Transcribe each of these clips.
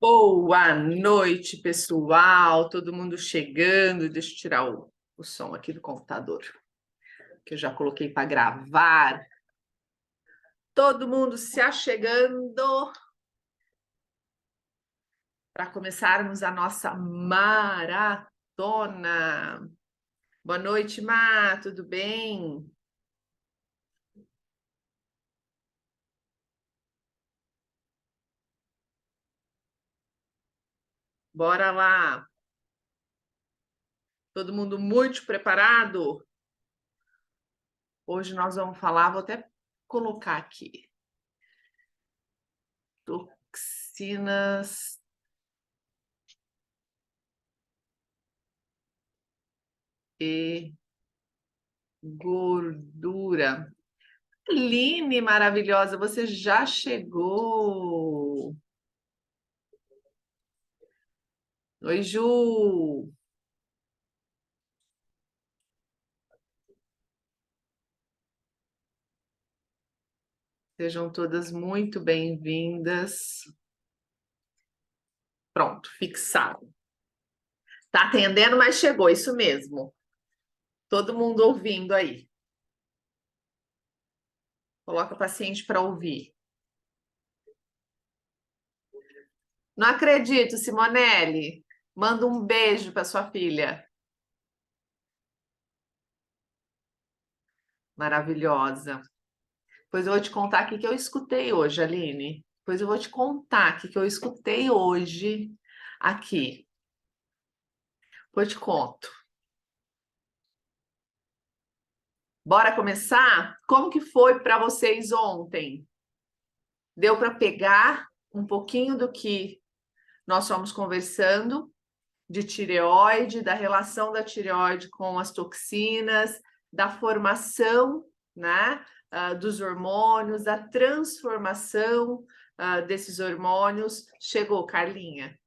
Boa noite, pessoal. Todo mundo chegando. Deixa eu tirar o som aqui do computador, que eu já coloquei para gravar. Todo mundo se achegando para começarmos a nossa maratona. Boa noite, Má. Tudo bem? Bora lá. Todo mundo muito preparado? Hoje nós vamos falar, vou até colocar aqui. Toxinas e gordura. Aline, maravilhosa, você já chegou. Oi, Ju. Sejam todas muito bem-vindas. Pronto, fixado. Tá atendendo, mas chegou, isso mesmo. Todo mundo ouvindo aí. Coloca o paciente para ouvir. Não acredito, Simonelli. Manda um beijo para sua filha. Maravilhosa. Pois eu vou te contar o que eu escutei hoje, Aline. Pois eu vou te contar o que eu escutei hoje aqui. Depois te conto. Bora começar? Como que foi para vocês ontem? Deu para pegar um pouquinho do que nós fomos conversando de tireoide, da relação da tireoide com as toxinas, da formação, né, dos hormônios, da transformação desses hormônios. Chegou, Carlinha.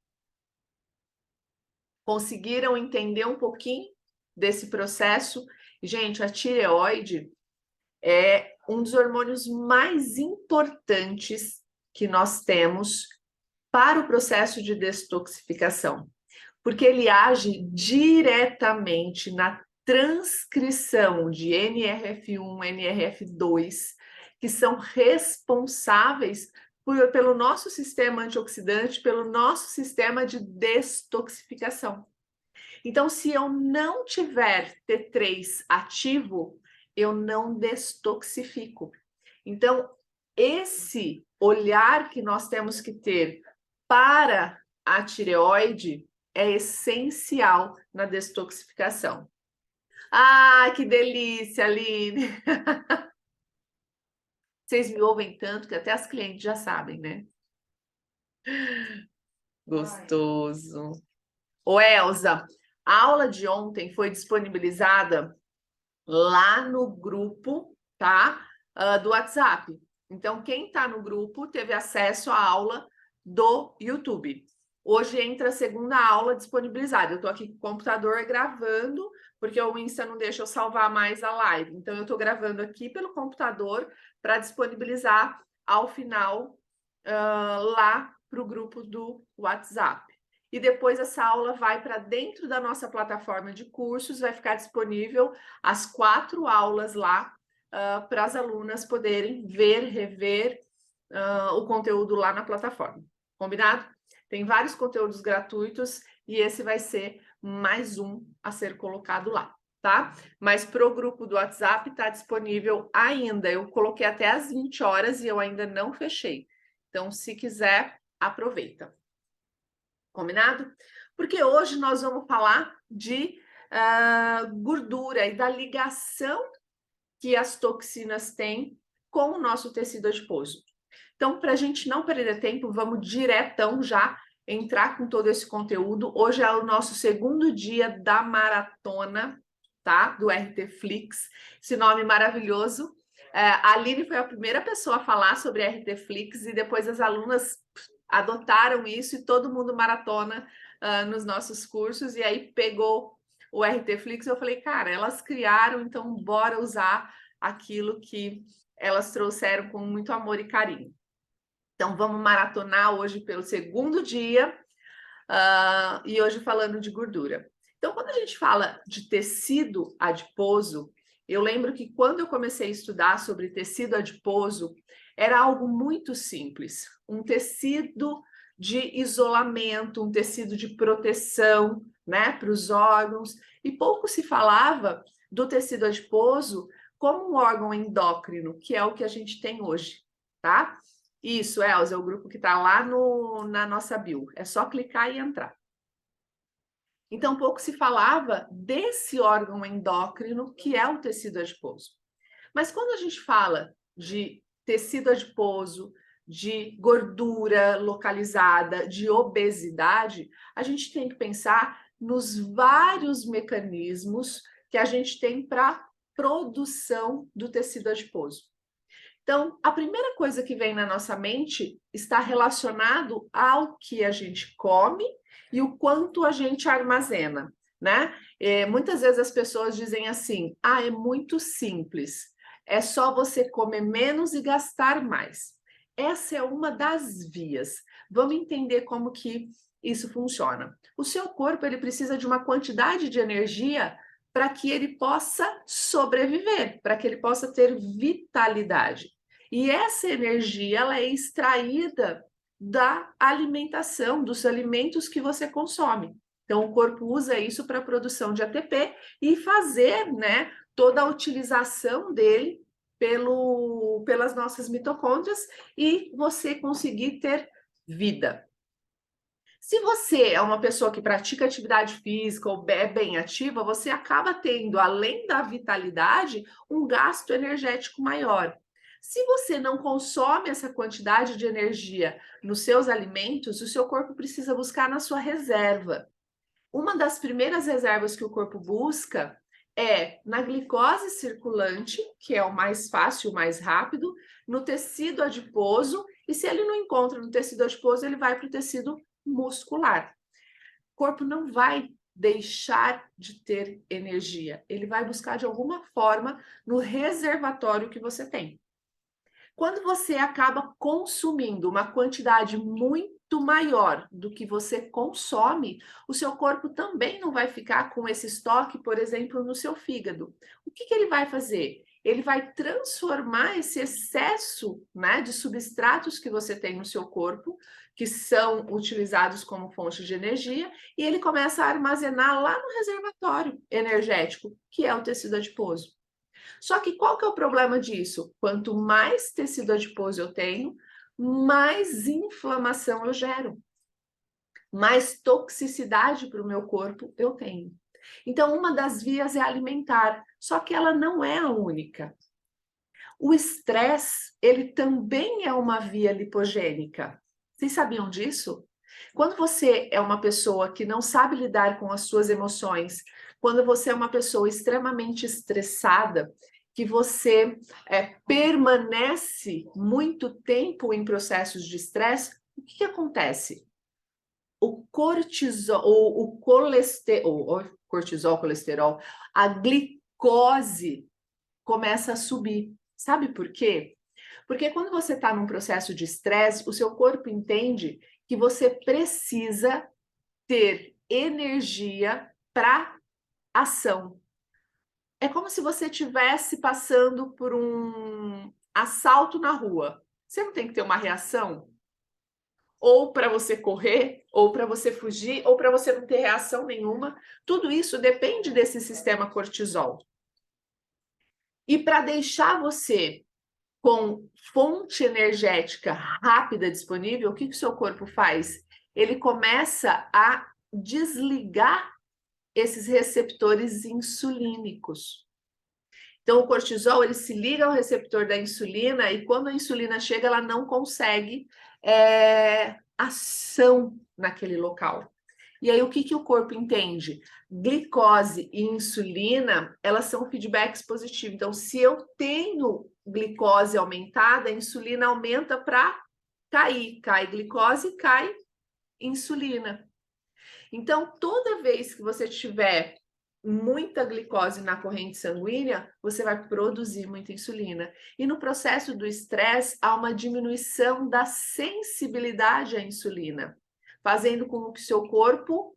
Conseguiram entender um pouquinho desse processo? Gente, a tireoide é um dos hormônios mais importantes que nós temos para o processo de detoxificação, porque ele age diretamente na transcrição de NRF1, NRF2, que são responsáveis pelo nosso sistema antioxidante, pelo nosso sistema de detoxificação. Então, se eu não tiver T3 ativo, eu não detoxifico. Então, esse olhar que nós temos que ter para a tireoide é essencial na detoxificação. Ah, que delícia, Aline! Vocês me ouvem tanto que até as clientes já sabem, né? Gostoso. Ô, Elza, a aula de ontem foi disponibilizada lá no grupo, tá? Do WhatsApp. Então, quem está no grupo teve acesso à aula do YouTube. Hoje entra a segunda aula disponibilizada. Eu estou aqui com o computador gravando, porque o Insta não deixa eu salvar mais a live. Então, eu estou gravando aqui pelo computador para disponibilizar ao final lá para o grupo do WhatsApp. E depois essa aula vai para dentro da nossa plataforma de cursos, vai ficar disponível as 4 aulas lá para as alunas poderem ver, rever o conteúdo lá na plataforma. Combinado? Tem vários conteúdos gratuitos e esse vai ser mais um a ser colocado lá, tá? Mas para o grupo do WhatsApp está disponível ainda. Eu coloquei até às 20 horas e eu ainda não fechei. Então, se quiser, aproveita. Combinado? Porque hoje nós vamos falar de gordura e da ligação que as toxinas têm com o nosso tecido adiposo. Então, para a gente não perder tempo, vamos diretão já entrar com todo esse conteúdo. Hoje é o nosso segundo dia da maratona, tá? Do RT Flix. Esse nome maravilhoso. A Aline foi a primeira pessoa a falar sobre RT Flix e depois as alunas adotaram isso e todo mundo maratona nos nossos cursos. E aí pegou o RT Flix e eu falei, cara, elas criaram, então bora usar aquilo que elas trouxeram com muito amor e carinho. Então, vamos maratonar hoje pelo segundo dia, e hoje falando de gordura. Então, quando a gente fala de tecido adiposo, eu lembro que quando eu comecei a estudar sobre tecido adiposo, era algo muito simples. Um tecido de isolamento, um tecido de proteção, né, para os órgãos. E pouco se falava do tecido adiposo como um órgão endócrino, que é o que a gente tem hoje, tá? Isso, Elza, é o grupo que está lá na nossa bio. É só clicar e entrar. Então, pouco se falava desse órgão endócrino que é o tecido adiposo. Mas quando a gente fala de tecido adiposo, de gordura localizada, de obesidade, a gente tem que pensar nos vários mecanismos que a gente tem para produção do tecido adiposo. Então, a primeira coisa que vem na nossa mente está relacionado ao que a gente come e o quanto a gente armazena, né? Muitas vezes as pessoas dizem assim: ah, é muito simples, é só você comer menos e gastar mais. Essa é uma das vias. Vamos entender como que isso funciona. O seu corpo ele precisa de uma quantidade de energia para que ele possa sobreviver, para que ele possa ter vitalidade. E essa energia ela é extraída da alimentação, dos alimentos que você consome. Então, o corpo usa isso para a produção de ATP e fazer, né, toda a utilização dele pelas nossas mitocôndrias e você conseguir ter vida. Se você é uma pessoa que pratica atividade física ou é bem ativa, você acaba tendo, além da vitalidade, um gasto energético maior. Se você não consome essa quantidade de energia nos seus alimentos, o seu corpo precisa buscar na sua reserva. Uma das primeiras reservas que o corpo busca é na glicose circulante, que é o mais fácil, o mais rápido, no tecido adiposo, e se ele não encontra no tecido adiposo, ele vai para o tecido muscular. O corpo não vai deixar de ter energia, ele vai buscar de alguma forma no reservatório que você tem. Quando você acaba consumindo uma quantidade muito maior do que você consome, o seu corpo também não vai ficar com esse estoque, por exemplo, no seu fígado. O que ele vai fazer? Ele vai transformar esse excesso, né, de substratos que você tem no seu corpo, que são utilizados como fonte de energia, e ele começa a armazenar lá no reservatório energético, que é o tecido adiposo. Só que qual que é o problema disso? Quanto mais tecido adiposo eu tenho, mais inflamação eu gero, mais toxicidade para o meu corpo eu tenho. Então, uma das vias é alimentar, só que ela não é a única. O estresse, ele também é uma via lipogênica. Vocês sabiam disso? Quando você é uma pessoa que não sabe lidar com as suas emoções, quando você é uma pessoa extremamente estressada, que você permanece muito tempo em processos de estresse, o que acontece? O cortisol, colesterol, a glicose começa a subir. Sabe por quê? Porque quando você está num processo de estresse, o seu corpo entende que você precisa ter energia para ação. É como se você estivesse passando por um assalto na rua. Você não tem que ter uma reação? Ou para você correr, ou para você fugir, ou para você não ter reação nenhuma. Tudo isso depende desse sistema cortisol. E para deixar você com fonte energética rápida disponível, o que o seu corpo faz? Ele começa a desligar esses receptores insulínicos. Então, o cortisol, ele se liga ao receptor da insulina e quando a insulina chega, ela não consegue ação naquele local. E aí, o que o corpo entende? Glicose e insulina, elas são feedbacks positivos. Então, se eu tenho glicose aumentada, a insulina aumenta para cair. Cai glicose, cai insulina. Então, toda vez que você estiver muita glicose na corrente sanguínea, você vai produzir muita insulina. E no processo do estresse, há uma diminuição da sensibilidade à insulina, fazendo com que o seu corpo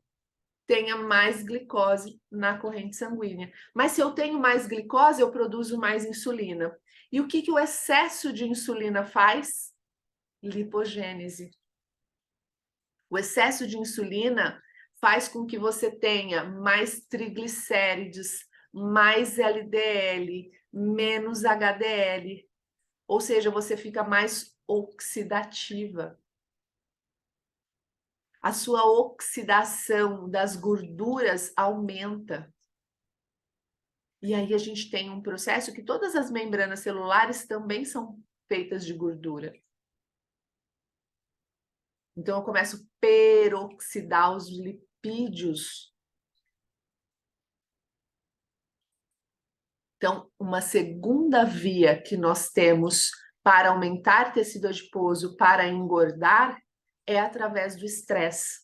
tenha mais glicose na corrente sanguínea. Mas se eu tenho mais glicose, eu produzo mais insulina. E o que o excesso de insulina faz? Lipogênese. O excesso de insulina faz com que você tenha mais triglicérides, mais LDL, menos HDL. Ou seja, você fica mais oxidativa. A sua oxidação das gorduras aumenta. E aí a gente tem um processo que todas as membranas celulares também são feitas de gordura. Então eu começo a peroxidar os lipídios. Então, uma segunda via que nós temos para aumentar tecido adiposo, para engordar, é através do estresse.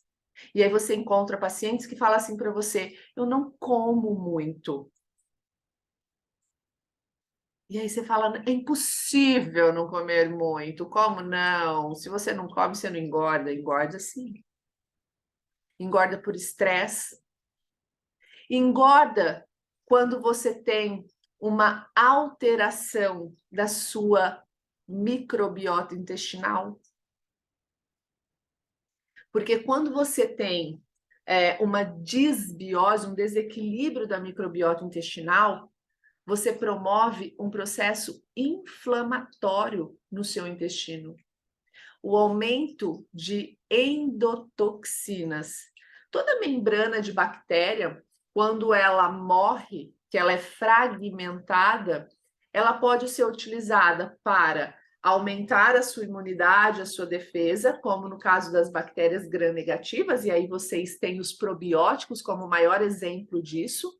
E aí você encontra pacientes que falam assim para você: eu não como muito. E aí você fala: é impossível não comer muito. Como não? Se você não come, você não engorda. Engorda sim. Engorda por estresse. Engorda quando você tem uma alteração da sua microbiota intestinal. Porque quando você tem uma disbiose, um desequilíbrio da microbiota intestinal, você promove um processo inflamatório no seu intestino. O aumento de endotoxinas. Toda membrana de bactéria, quando ela morre, que ela é fragmentada, ela pode ser utilizada para aumentar a sua imunidade, a sua defesa, como no caso das bactérias gram-negativas, e aí vocês têm os probióticos como o maior exemplo disso,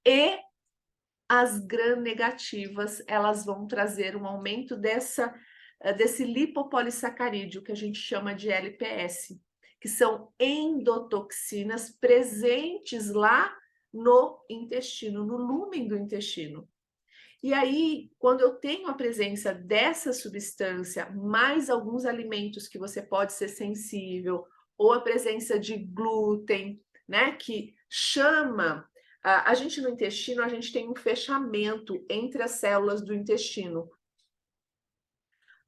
e as gram-negativas, elas vão trazer um aumento desse lipopolissacarídeo, que a gente chama de LPS, que são endotoxinas presentes lá no intestino, no lúmen do intestino. E aí, quando eu tenho a presença dessa substância, mais alguns alimentos que você pode ser sensível, ou a presença de glúten, né, que chama... A gente no intestino, a gente tem um fechamento entre as células do intestino.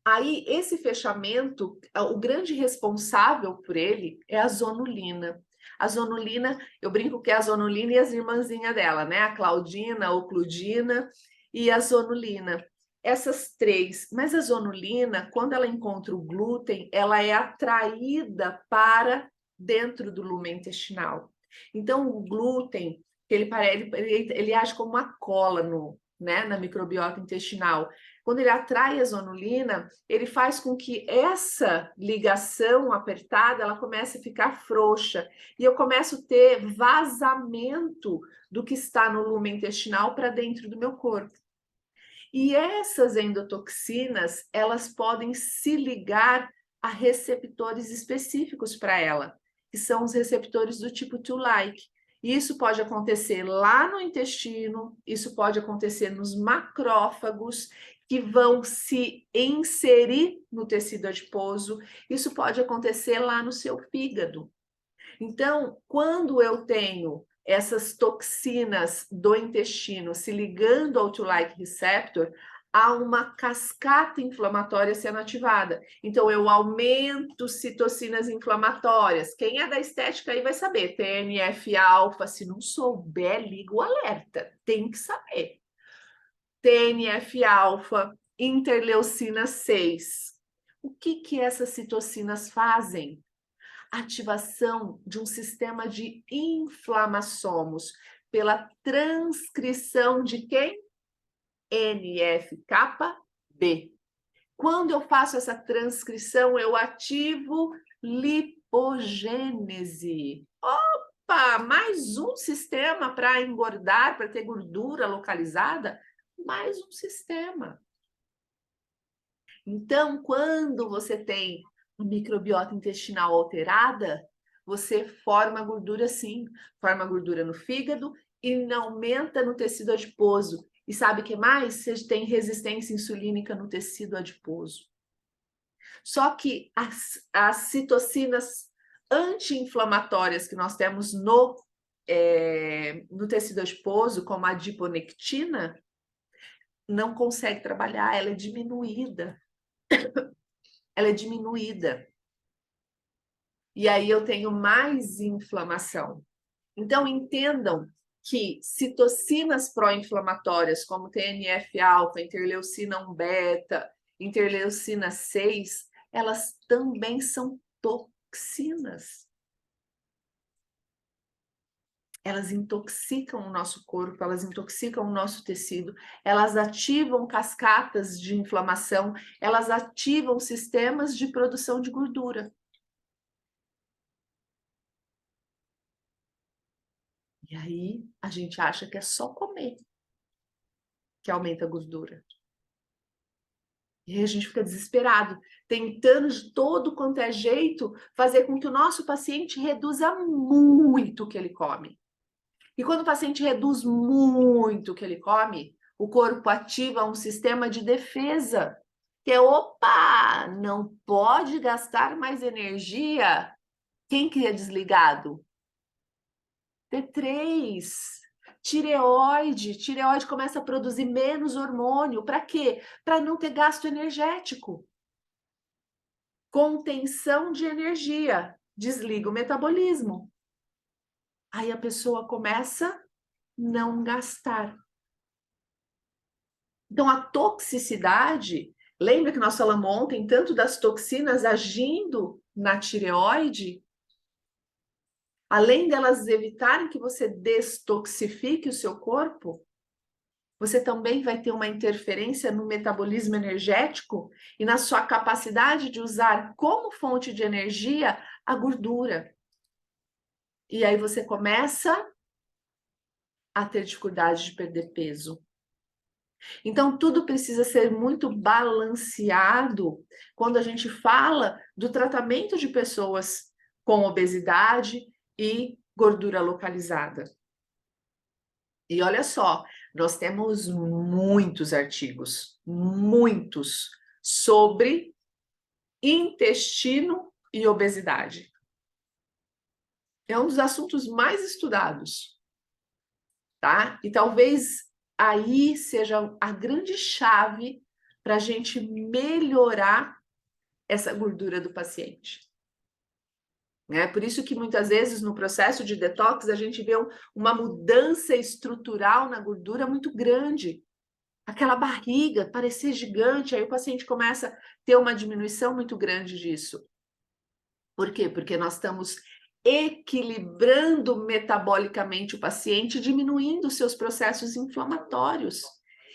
Aí, esse fechamento, o grande responsável por ele é a zonulina. A zonulina, eu brinco que é a zonulina e as irmãzinhas dela, né? A Claudina, a ocludina e a zonulina. Essas três. Mas a zonulina, quando ela encontra o glúten, ela é atraída para dentro do lumen intestinal. Então, o glúten, ele age como uma cola na microbiota intestinal. Quando ele atrai a zonulina, ele faz com que essa ligação apertada ela comece a ficar frouxa. E eu começo a ter vazamento do que está no lumen intestinal para dentro do meu corpo. E essas endotoxinas, elas podem se ligar a receptores específicos para ela, que são os receptores do tipo Toll-like. Isso pode acontecer lá no intestino, isso pode acontecer nos macrófagos, que vão se inserir no tecido adiposo, isso pode acontecer lá no seu fígado. Então, quando eu tenho essas toxinas do intestino se ligando ao Toll-like receptor, há uma cascata inflamatória sendo ativada. Então, eu aumento citocinas inflamatórias. Quem é da estética aí vai saber. TNF-alfa, se não souber, liga o alerta. Tem que saber. TNF-alfa, interleucina 6. O que essas citocinas fazem? Ativação de um sistema de inflamassomos pela transcrição de quem? NF-κB. Quando eu faço essa transcrição, eu ativo lipogênese. Opa, mais um sistema para engordar, para ter gordura localizada? Mais um sistema. Então, quando você tem a microbiota intestinal alterada, você forma gordura sim, forma gordura no fígado e não aumenta no tecido adiposo. E sabe o que mais? Você tem resistência insulínica no tecido adiposo. Só que as citocinas anti-inflamatórias que nós temos no tecido adiposo, como a adiponectina, não consegue trabalhar, ela é diminuída. Ela é diminuída. E aí eu tenho mais inflamação. Então, entendam que citocinas pró-inflamatórias, como TNF-alfa, interleucina 1-beta, interleucina 6, elas também são toxinas. Elas intoxicam o nosso corpo, elas intoxicam o nosso tecido, elas ativam cascatas de inflamação, elas ativam sistemas de produção de gordura. E aí a gente acha que é só comer que aumenta a gordura. E aí a gente fica desesperado, tentando de todo quanto é jeito fazer com que o nosso paciente reduza muito o que ele come. E quando o paciente reduz muito o que ele come, o corpo ativa um sistema de defesa, que é, opa, não pode gastar mais energia. Quem que é desligado? T3. Tireoide começa a produzir menos hormônio. Para quê? Para não ter gasto energético. Contenção de energia. Desliga o metabolismo. Aí a pessoa começa a não gastar. Então, a toxicidade, lembra que nós falamos ontem tanto das toxinas agindo na tireoide? Além delas evitarem que você destoxifique o seu corpo, você também vai ter uma interferência no metabolismo energético e na sua capacidade de usar como fonte de energia a gordura. E aí você começa a ter dificuldade de perder peso. Então, tudo precisa ser muito balanceado quando a gente fala do tratamento de pessoas com obesidade e gordura localizada. E olha só, nós temos muitos artigos, muitos, sobre intestino e obesidade. É um dos assuntos mais estudados, tá? E talvez aí seja a grande chave para a gente melhorar essa gordura do paciente. Por isso que muitas vezes no processo de detox a gente vê uma mudança estrutural na gordura muito grande. Aquela barriga parecer gigante, aí o paciente começa a ter uma diminuição muito grande disso. Por quê? Porque nós estamos equilibrando metabolicamente o paciente, diminuindo seus processos inflamatórios.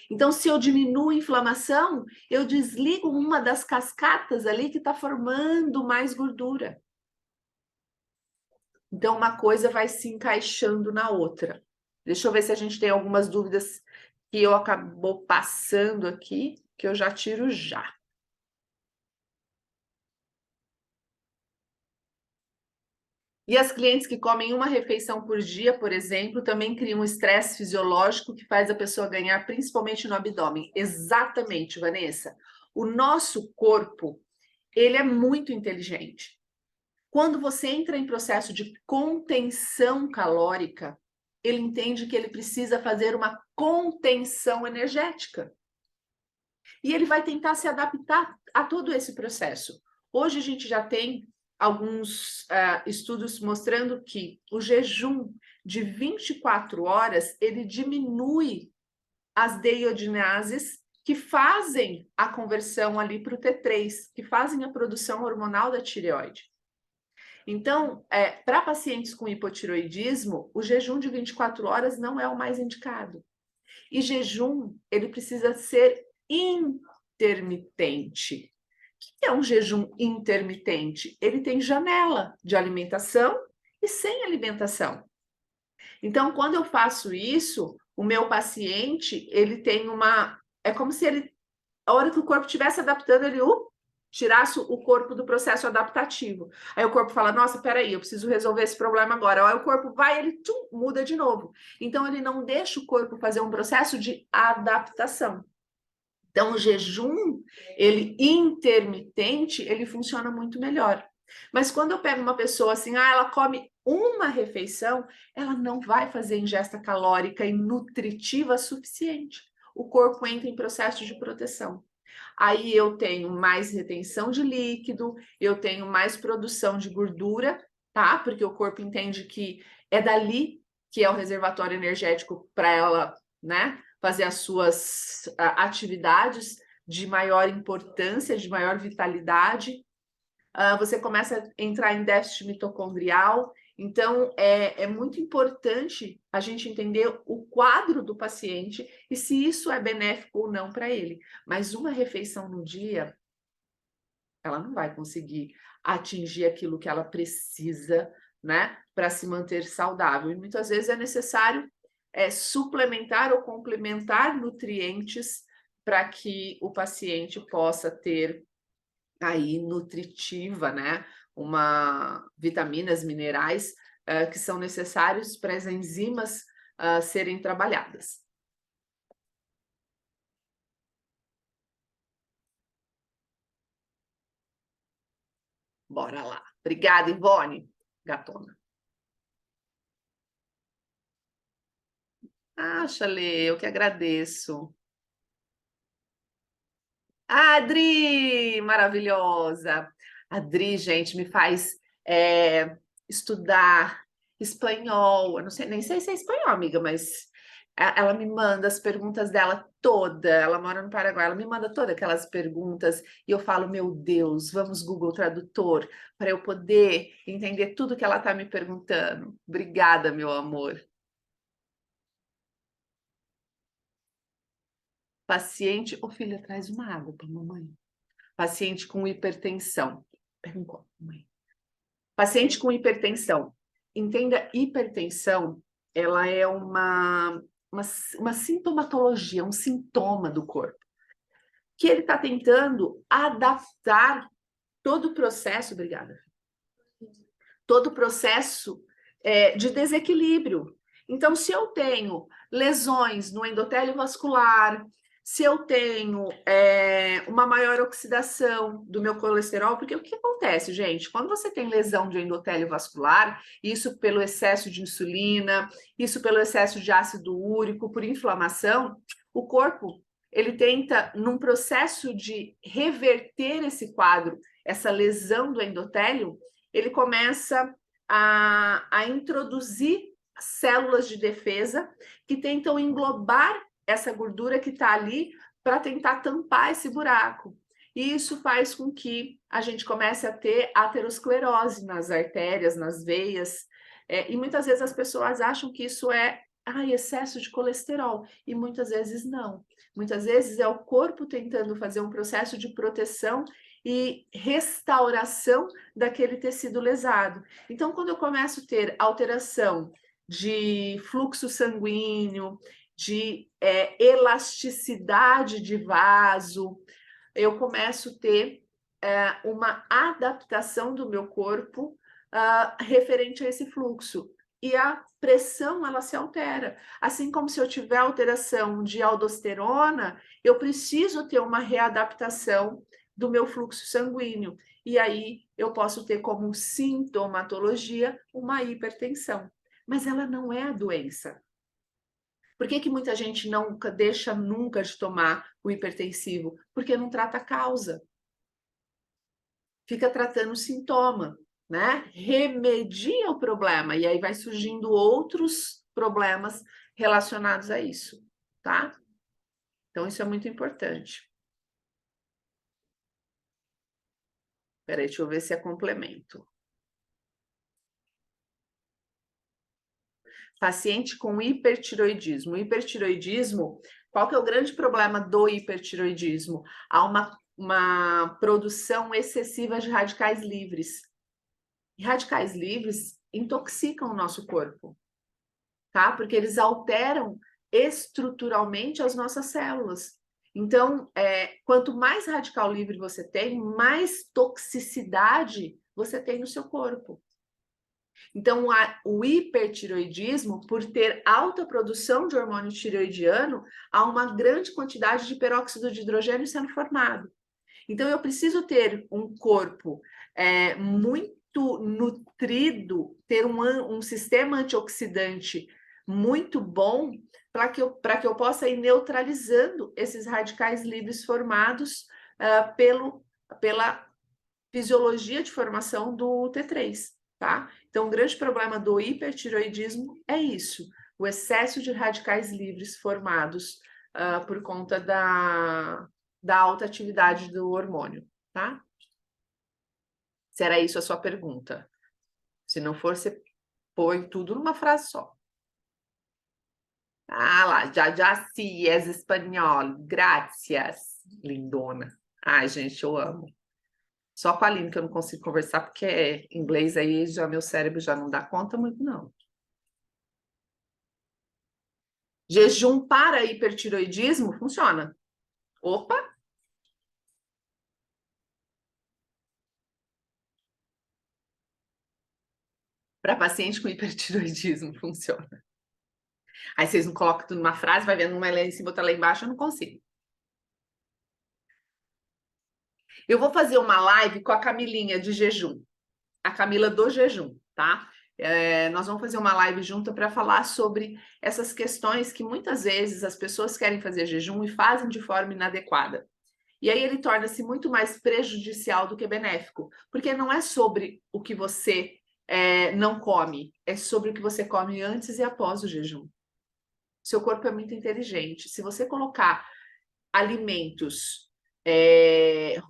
Então, se eu diminuo a inflamação, eu desligo uma das cascatas ali que está formando mais gordura. Então, uma coisa vai se encaixando na outra. Deixa eu ver se a gente tem algumas dúvidas que eu acabou passando aqui, que eu já tiro já. E as clientes que comem uma refeição por dia, por exemplo, também criam um estresse fisiológico que faz a pessoa ganhar, principalmente no abdômen. Exatamente, Vanessa. O nosso corpo, ele é muito inteligente. Quando você entra em processo de contenção calórica, ele entende que ele precisa fazer uma contenção energética. E ele vai tentar se adaptar a todo esse processo. Hoje a gente já tem alguns estudos mostrando que o jejum de 24 horas, ele diminui as deiodinases que fazem a conversão ali para o T3, que fazem a produção hormonal da tireoide. Então, para pacientes com hipotireoidismo, o jejum de 24 horas não é o mais indicado. E jejum, ele precisa ser intermitente. O que é um jejum intermitente? Ele tem janela de alimentação e sem alimentação. Então, quando eu faço isso, o meu paciente, ele tem uma... É como se ele, a hora que o corpo estivesse adaptando, ele tirasse o corpo do processo adaptativo. Aí o corpo fala, nossa, peraí, eu preciso resolver esse problema agora. Aí o corpo vai, ele muda de novo. Então, ele não deixa o corpo fazer um processo de adaptação. Então, o jejum, ele intermitente, ele funciona muito melhor. Mas quando eu pego uma pessoa assim, ela come uma refeição, ela não vai fazer ingesta calórica e nutritiva suficiente. O corpo entra em processo de proteção. Aí eu tenho mais retenção de líquido, eu tenho mais produção de gordura, tá? Porque o corpo entende que é dali que é o reservatório energético para ela, né, fazer as suas atividades de maior importância, de maior vitalidade. Você começa a entrar em déficit mitocondrial. Então, é muito importante a gente entender o quadro do paciente e se isso é benéfico ou não para ele. Mas uma refeição no dia, ela não vai conseguir atingir aquilo que ela precisa, né, para se manter saudável. E muitas vezes é necessário suplementar ou complementar nutrientes para que o paciente possa ter aí nutritiva, né? Vitaminas, minerais que são necessários para as enzimas serem trabalhadas. Bora lá. Obrigada, Ivone, gatona. Ah, Xalê, eu que agradeço. Adri, maravilhosa. Adri, gente, me faz estudar espanhol. Eu não sei, nem sei se é espanhol, amiga, mas ela me manda as perguntas dela toda. Ela mora no Paraguai, ela me manda todas aquelas perguntas e eu falo, meu Deus, vamos Google Tradutor para eu poder entender tudo que ela está me perguntando. Obrigada, meu amor. Paciente, ô filha, traz uma água para mamãe. Paciente com hipertensão. Pega um copo, mãe. Paciente com hipertensão. Entenda, hipertensão, ela é uma sintomatologia, um sintoma do corpo, que ele está tentando adaptar todo o processo, obrigada, todo o processo de desequilíbrio. Então, se eu tenho lesões no endotélio vascular, se eu tenho uma maior oxidação do meu colesterol, porque o que acontece, gente? Quando você tem lesão de endotélio vascular, isso pelo excesso de insulina, isso pelo excesso de ácido úrico, por inflamação, o corpo, ele tenta, num processo de reverter esse quadro, essa lesão do endotélio, ele começa a introduzir células de defesa que tentam englobar essa gordura que está ali para tentar tampar esse buraco. E isso faz com que a gente comece a ter aterosclerose nas artérias, nas veias. E muitas vezes as pessoas acham que isso é excesso de colesterol. E muitas vezes não. Muitas vezes é o corpo tentando fazer um processo de proteção e restauração daquele tecido lesado. Então, quando eu começo a ter alteração de fluxo sanguíneo, de elasticidade de vaso, eu começo a ter uma adaptação do meu corpo referente a esse fluxo. E a pressão, ela se altera. Assim como se eu tiver alteração de aldosterona, eu preciso ter uma readaptação do meu fluxo sanguíneo. E aí eu posso ter como sintomatologia uma hipertensão. Mas ela não é a doença. Por que muita gente não deixa nunca de tomar o hipertensivo? Porque não trata a causa. Fica tratando o sintoma, né? Remedia o problema e aí vai surgindo outros problemas relacionados a isso, tá? Então isso é muito importante. Peraí, deixa eu ver se é complemento. Paciente com hipertiroidismo. O hipertiroidismo, qual que é o grande problema do hipertiroidismo? Há uma produção excessiva de radicais livres. E radicais livres intoxicam o nosso corpo, tá? Porque eles alteram estruturalmente as nossas células. Então, quanto mais radical livre você tem, mais toxicidade você tem no seu corpo. Então, o hipertireoidismo, por ter alta produção de hormônio tireoidiano, há uma grande quantidade de peróxido de hidrogênio sendo formado. Então, eu preciso ter um corpo muito nutrido, ter um sistema antioxidante muito bom para que eu possa ir neutralizando esses radicais livres formados pela fisiologia de formação do T3, tá? Então, o grande problema do hipertireoidismo é isso, o excesso de radicais livres formados por conta da alta atividade do hormônio, tá? Se era isso a sua pergunta. Se não for, você põe tudo numa frase só. Ah lá, já sí, és espanhol, gracias, lindona. Ai, gente, eu amo. Só com a Aline que eu não consigo conversar, porque inglês aí, já meu cérebro já não dá conta muito, não. Jejum para hipertiroidismo funciona. Opa! Para paciente com hipertiroidismo funciona. Aí vocês não colocam tudo numa frase, vai vendo uma lá em cima, outra lá embaixo, eu não consigo. Eu vou fazer uma live com a Camilinha de jejum, a Camila do jejum, tá? Nós vamos fazer uma live junto para falar sobre essas questões que muitas vezes as pessoas querem fazer jejum e fazem de forma inadequada. E aí ele torna-se muito mais prejudicial do que benéfico, porque não é sobre o que você não come, é sobre o que você come antes e após o jejum. Seu corpo é muito inteligente. Se você colocar alimentos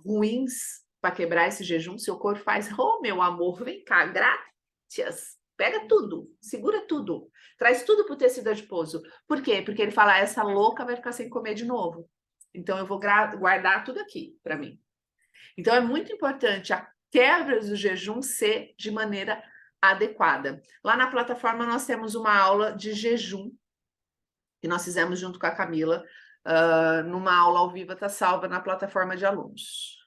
ruins para quebrar esse jejum, seu corpo faz, oh, meu amor, vem cá, graças. Pega tudo, segura tudo, traz tudo para o tecido adiposo. Por quê? Porque ele fala, essa louca vai ficar sem comer de novo. Então, eu vou guardar tudo aqui para mim. Então, é muito importante a quebra do jejum ser de maneira adequada. Lá na plataforma, nós temos uma aula de jejum que nós fizemos junto com a Camila, numa aula ao vivo, está salva na plataforma de alunos.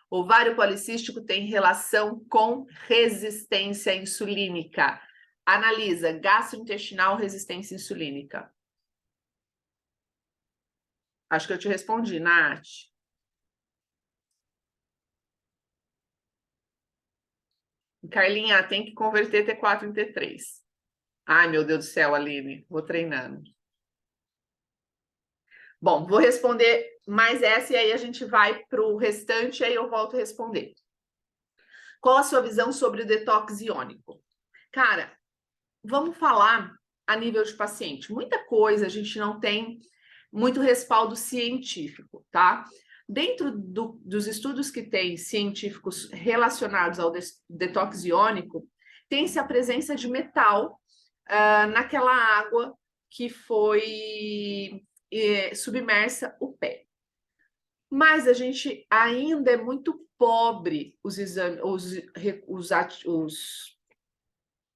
Ovário policístico tem relação com resistência insulínica. Analisa gastrointestinal, resistência insulínica. Acho que eu te respondi, Nath. Carlinha, tem que converter T4 em T3. Ai, meu Deus do céu, Aline, vou treinando. Bom, vou responder mais essa e aí a gente vai para o restante e aí eu volto a responder. Qual a sua visão sobre o detox iônico? Cara, vamos falar a nível de paciente. Muita coisa a gente não tem muito respaldo científico, tá? Dentro dos estudos que tem científicos relacionados ao detox iônico, tem-se a presença de metal naquela água que foi submersa o pé. Mas a gente ainda é muito pobre os exames,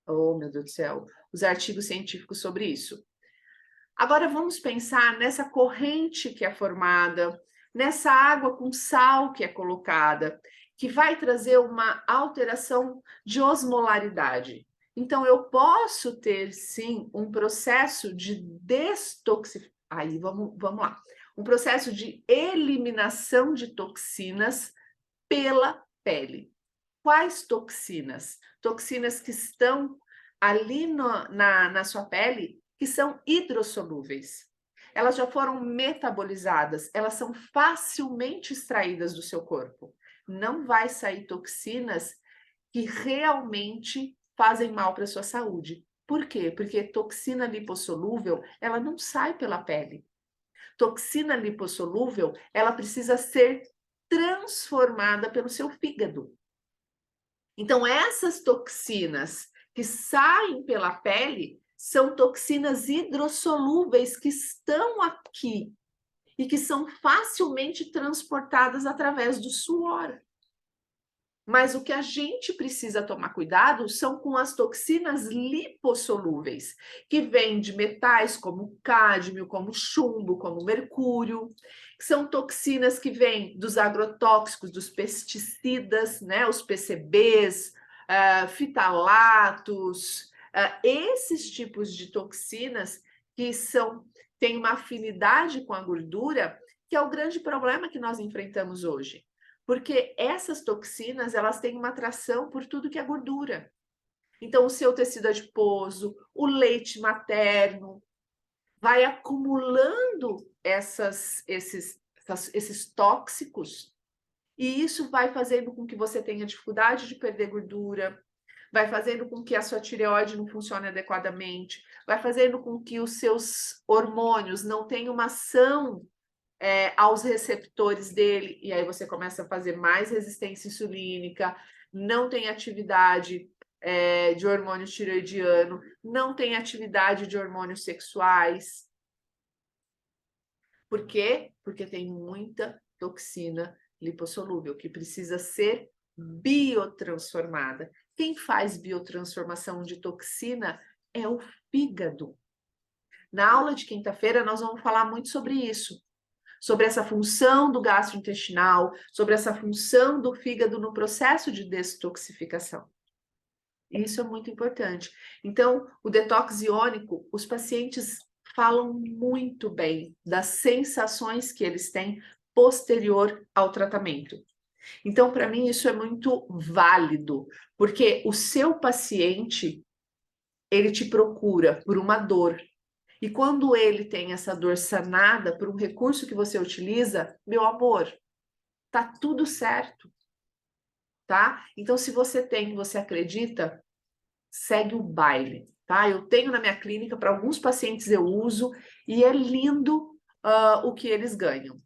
oh meu Deus do céu, os artigos científicos sobre isso. Agora vamos pensar nessa corrente que é formada, nessa água com sal que é colocada, que vai trazer uma alteração de osmolaridade. Então, eu posso ter, sim, um processo de detoxificação. Aí, vamos lá. Um processo de eliminação de toxinas pela pele. Quais toxinas? Toxinas que estão ali na sua pele, que são hidrossolúveis. Elas já foram metabolizadas, elas são facilmente extraídas do seu corpo. Não vai sair toxinas que realmente fazem mal para a sua saúde. Por quê? Porque toxina lipossolúvel, ela não sai pela pele. Toxina lipossolúvel, ela precisa ser transformada pelo seu fígado. Então, essas toxinas que saem pela pele são toxinas hidrossolúveis que estão aqui e que são facilmente transportadas através do suor. Mas o que a gente precisa tomar cuidado são com as toxinas lipossolúveis, que vêm de metais como cádmio, como chumbo, como mercúrio, que são toxinas que vêm dos agrotóxicos, dos pesticidas, né, os PCBs, fitalatos, esses tipos de toxinas que têm uma afinidade com a gordura, que é o grande problema que nós enfrentamos hoje. Porque essas toxinas, elas têm uma atração por tudo que é gordura. Então, o seu tecido adiposo, o leite materno, vai acumulando esses tóxicos, e isso vai fazendo com que você tenha dificuldade de perder gordura, vai fazendo com que a sua tireoide não funcione adequadamente, vai fazendo com que os seus hormônios não tenham uma ação aos receptores dele, e aí você começa a fazer mais resistência insulínica, não tem atividade de hormônio tireoidiano, não tem atividade de hormônios sexuais. Por quê? Porque tem muita toxina lipossolúvel que precisa ser biotransformada. Quem faz biotransformação de toxina é o fígado. Na aula de quinta-feira, nós vamos falar muito sobre isso, sobre essa função do gastrointestinal, sobre essa função do fígado no processo de detoxificação. Isso é muito importante. Então, o detox iônico, os pacientes falam muito bem das sensações que eles têm posterior ao tratamento. Então, para mim, isso é muito válido, porque o seu paciente, ele te procura por uma dor. E quando ele tem essa dor sanada por um recurso que você utiliza, meu amor, tá tudo certo, tá? Então, se você acredita, segue o baile, tá? Eu tenho na minha clínica, para alguns pacientes eu uso, e é lindo o que eles ganham.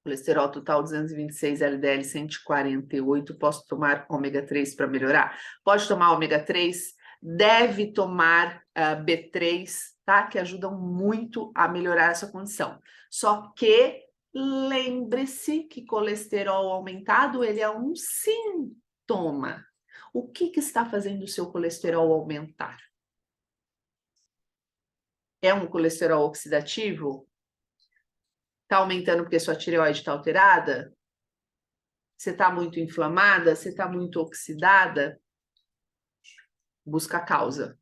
Colesterol total 226, LDL 148, posso tomar ômega 3 para melhorar? Pode tomar ômega 3, deve tomar B3, tá? Que ajudam muito a melhorar essa condição. Só que lembre-se que colesterol aumentado, ele é um sintoma. O que está fazendo o seu colesterol aumentar? É um colesterol oxidativo? Está aumentando porque sua tireoide está alterada? Você está muito inflamada? Você está muito oxidada? Busca a causa.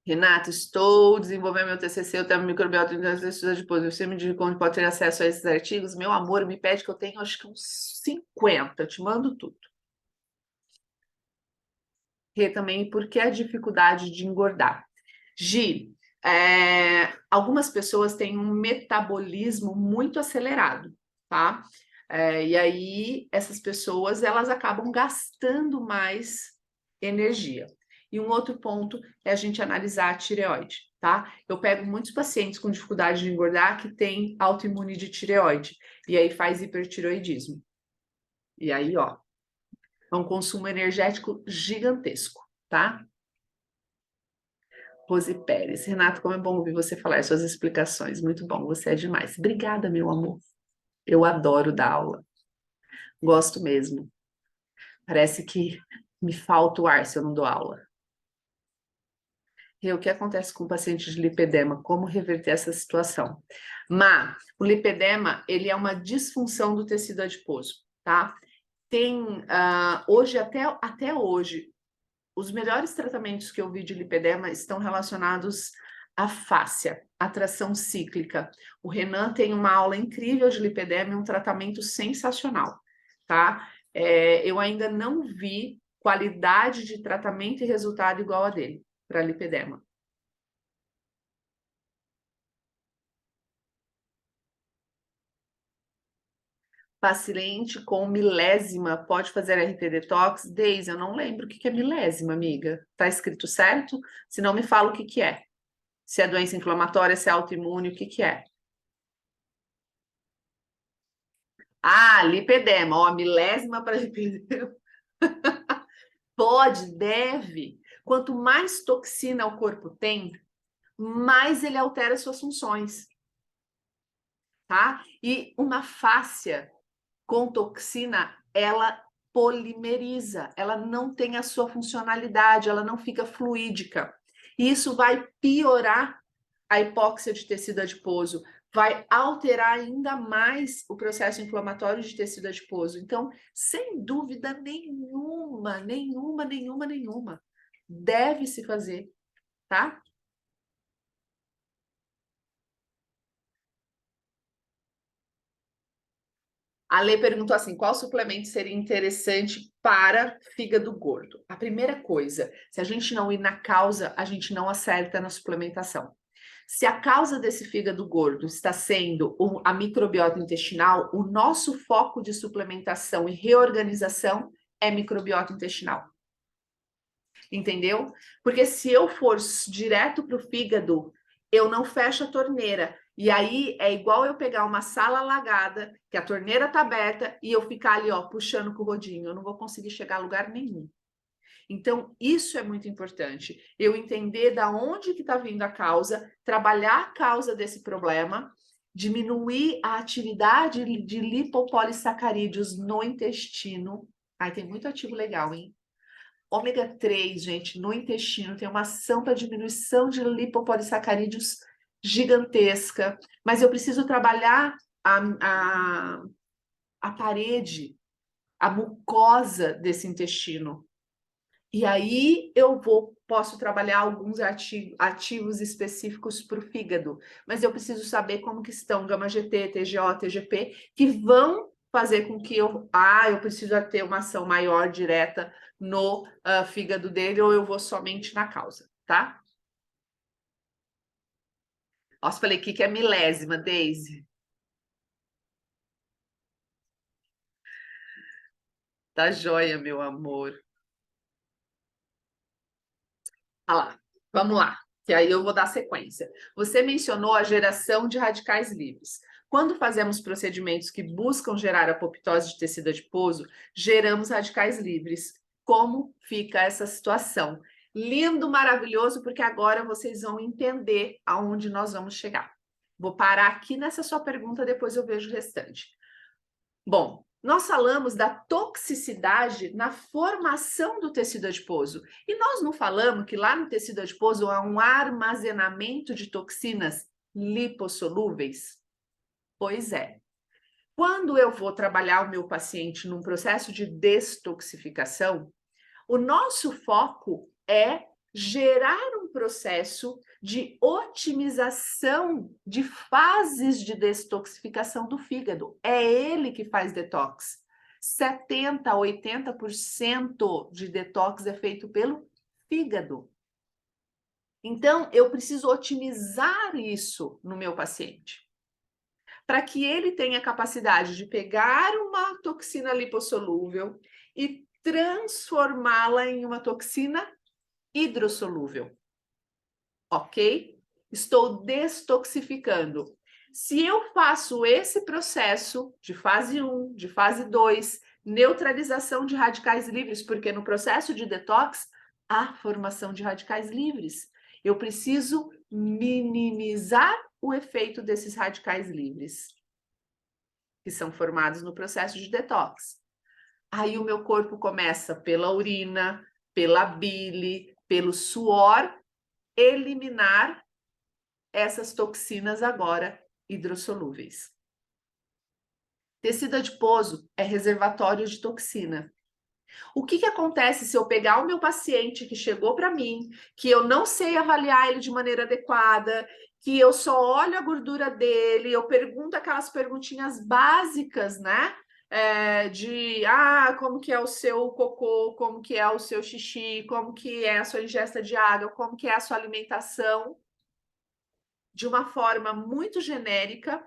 Renata, estou desenvolvendo meu TCC, eu tenho microbiota intestinal depois. Você me diz onde pode ter acesso a esses artigos? Meu amor, me pede que eu tenho acho que uns 50, te mando tudo. E também porque a dificuldade de engordar. Gi, algumas pessoas têm um metabolismo muito acelerado, tá? E aí essas pessoas elas acabam gastando mais energia. E um outro ponto é a gente analisar a tireoide, tá? Eu pego muitos pacientes com dificuldade de engordar que têm autoimune de tireoide e aí faz hipertireoidismo. E aí, ó, é um consumo energético gigantesco, tá? Rose Pérez. Renato, como é bom ouvir você falar suas explicações. Muito bom, você é demais. Obrigada, meu amor. Eu adoro dar aula. Gosto mesmo. Parece que me falta o ar se eu não dou aula. E o que acontece com o paciente de lipedema? Como reverter essa situação? O lipedema, ele é uma disfunção do tecido adiposo, tá? Tem, hoje, até hoje, os melhores tratamentos que eu vi de lipedema estão relacionados à fáscia, atração cíclica. O Renan tem uma aula incrível de lipedema e um tratamento sensacional, tá? Eu ainda não vi qualidade de tratamento e resultado igual a dele para lipedema. Paciente com milésima pode fazer RT detox? Deise, eu não lembro o que é milésima, amiga. Tá escrito certo? Se não, me fala o que é. Se é doença inflamatória, se é autoimune, o que é? Ah, lipedema, ó, milésima para lipedema. Pode, deve, Quanto mais toxina o corpo tem, mais ele altera suas funções, tá? E uma fáscia com toxina, ela polimeriza, ela não tem a sua funcionalidade, ela não fica fluídica. E isso vai piorar a hipóxia de tecido adiposo, vai alterar ainda mais o processo inflamatório de tecido adiposo. Então, sem dúvida nenhuma, deve se fazer, tá? A Lê perguntou assim, qual suplemento seria interessante para fígado gordo? A primeira coisa, se a gente não ir na causa, a gente não acerta na suplementação. Se a causa desse fígado gordo está sendo a microbiota intestinal, o nosso foco de suplementação e reorganização é microbiota intestinal. Entendeu? Porque se eu for direto para o fígado, eu não fecho a torneira. E aí é igual eu pegar uma sala alagada, que a torneira está aberta, e eu ficar ali, ó, puxando com o rodinho. Eu não vou conseguir chegar a lugar nenhum. Então, isso é muito importante. Eu entender da onde que está vindo a causa, trabalhar a causa desse problema, diminuir a atividade de lipopolissacarídeos no intestino. Aí tem muito ativo legal, hein? Ômega 3, gente, no intestino tem uma ação para diminuição de lipopolissacarídeos gigantesca, mas eu preciso trabalhar a parede, a mucosa desse intestino. E aí eu posso trabalhar alguns ativos específicos para o fígado, mas eu preciso saber como que estão gama-GT, TGO, TGP, que vão fazer com que eu preciso ter uma ação maior direta no fígado dele, ou eu vou somente na causa, tá? Nossa, falei aqui que é milésima, Daisy. Tá joia, meu amor. Ah lá, vamos lá, que aí eu vou dar sequência. Você mencionou a geração de radicais livres. Quando fazemos procedimentos que buscam gerar apoptose de tecido adiposo, geramos radicais livres. Como fica essa situação? Lindo, maravilhoso, porque agora vocês vão entender aonde nós vamos chegar. Vou parar aqui nessa sua pergunta, depois eu vejo o restante. Bom, nós falamos da toxicidade na formação do tecido adiposo. E nós não falamos que lá no tecido adiposo há um armazenamento de toxinas lipossolúveis? Pois é. Quando eu vou trabalhar o meu paciente num processo de destoxificação, o nosso foco é gerar um processo de otimização de fases de detoxificação do fígado. É ele que faz detox. 70% a 80% de detox é feito pelo fígado. Então, eu preciso otimizar isso no meu paciente, para que ele tenha capacidade de pegar uma toxina lipossolúvel e transformá-la em uma toxina hidrossolúvel. Ok? Estou destoxificando. Se eu faço esse processo de fase 1, de fase 2, neutralização de radicais livres, porque no processo de detox há formação de radicais livres. Eu preciso minimizar o efeito desses radicais livres, que são formados no processo de detox. Aí o meu corpo começa pela urina, pela bile, pelo suor, eliminar essas toxinas agora hidrossolúveis. Tecido adiposo é reservatório de toxina. O que acontece se eu pegar o meu paciente que chegou para mim, que eu não sei avaliar ele de maneira adequada, que eu só olho a gordura dele, eu pergunto aquelas perguntinhas básicas, né? Como que é o seu cocô, como que é o seu xixi, como que é a sua ingesta de água, como que é a sua alimentação, de uma forma muito genérica,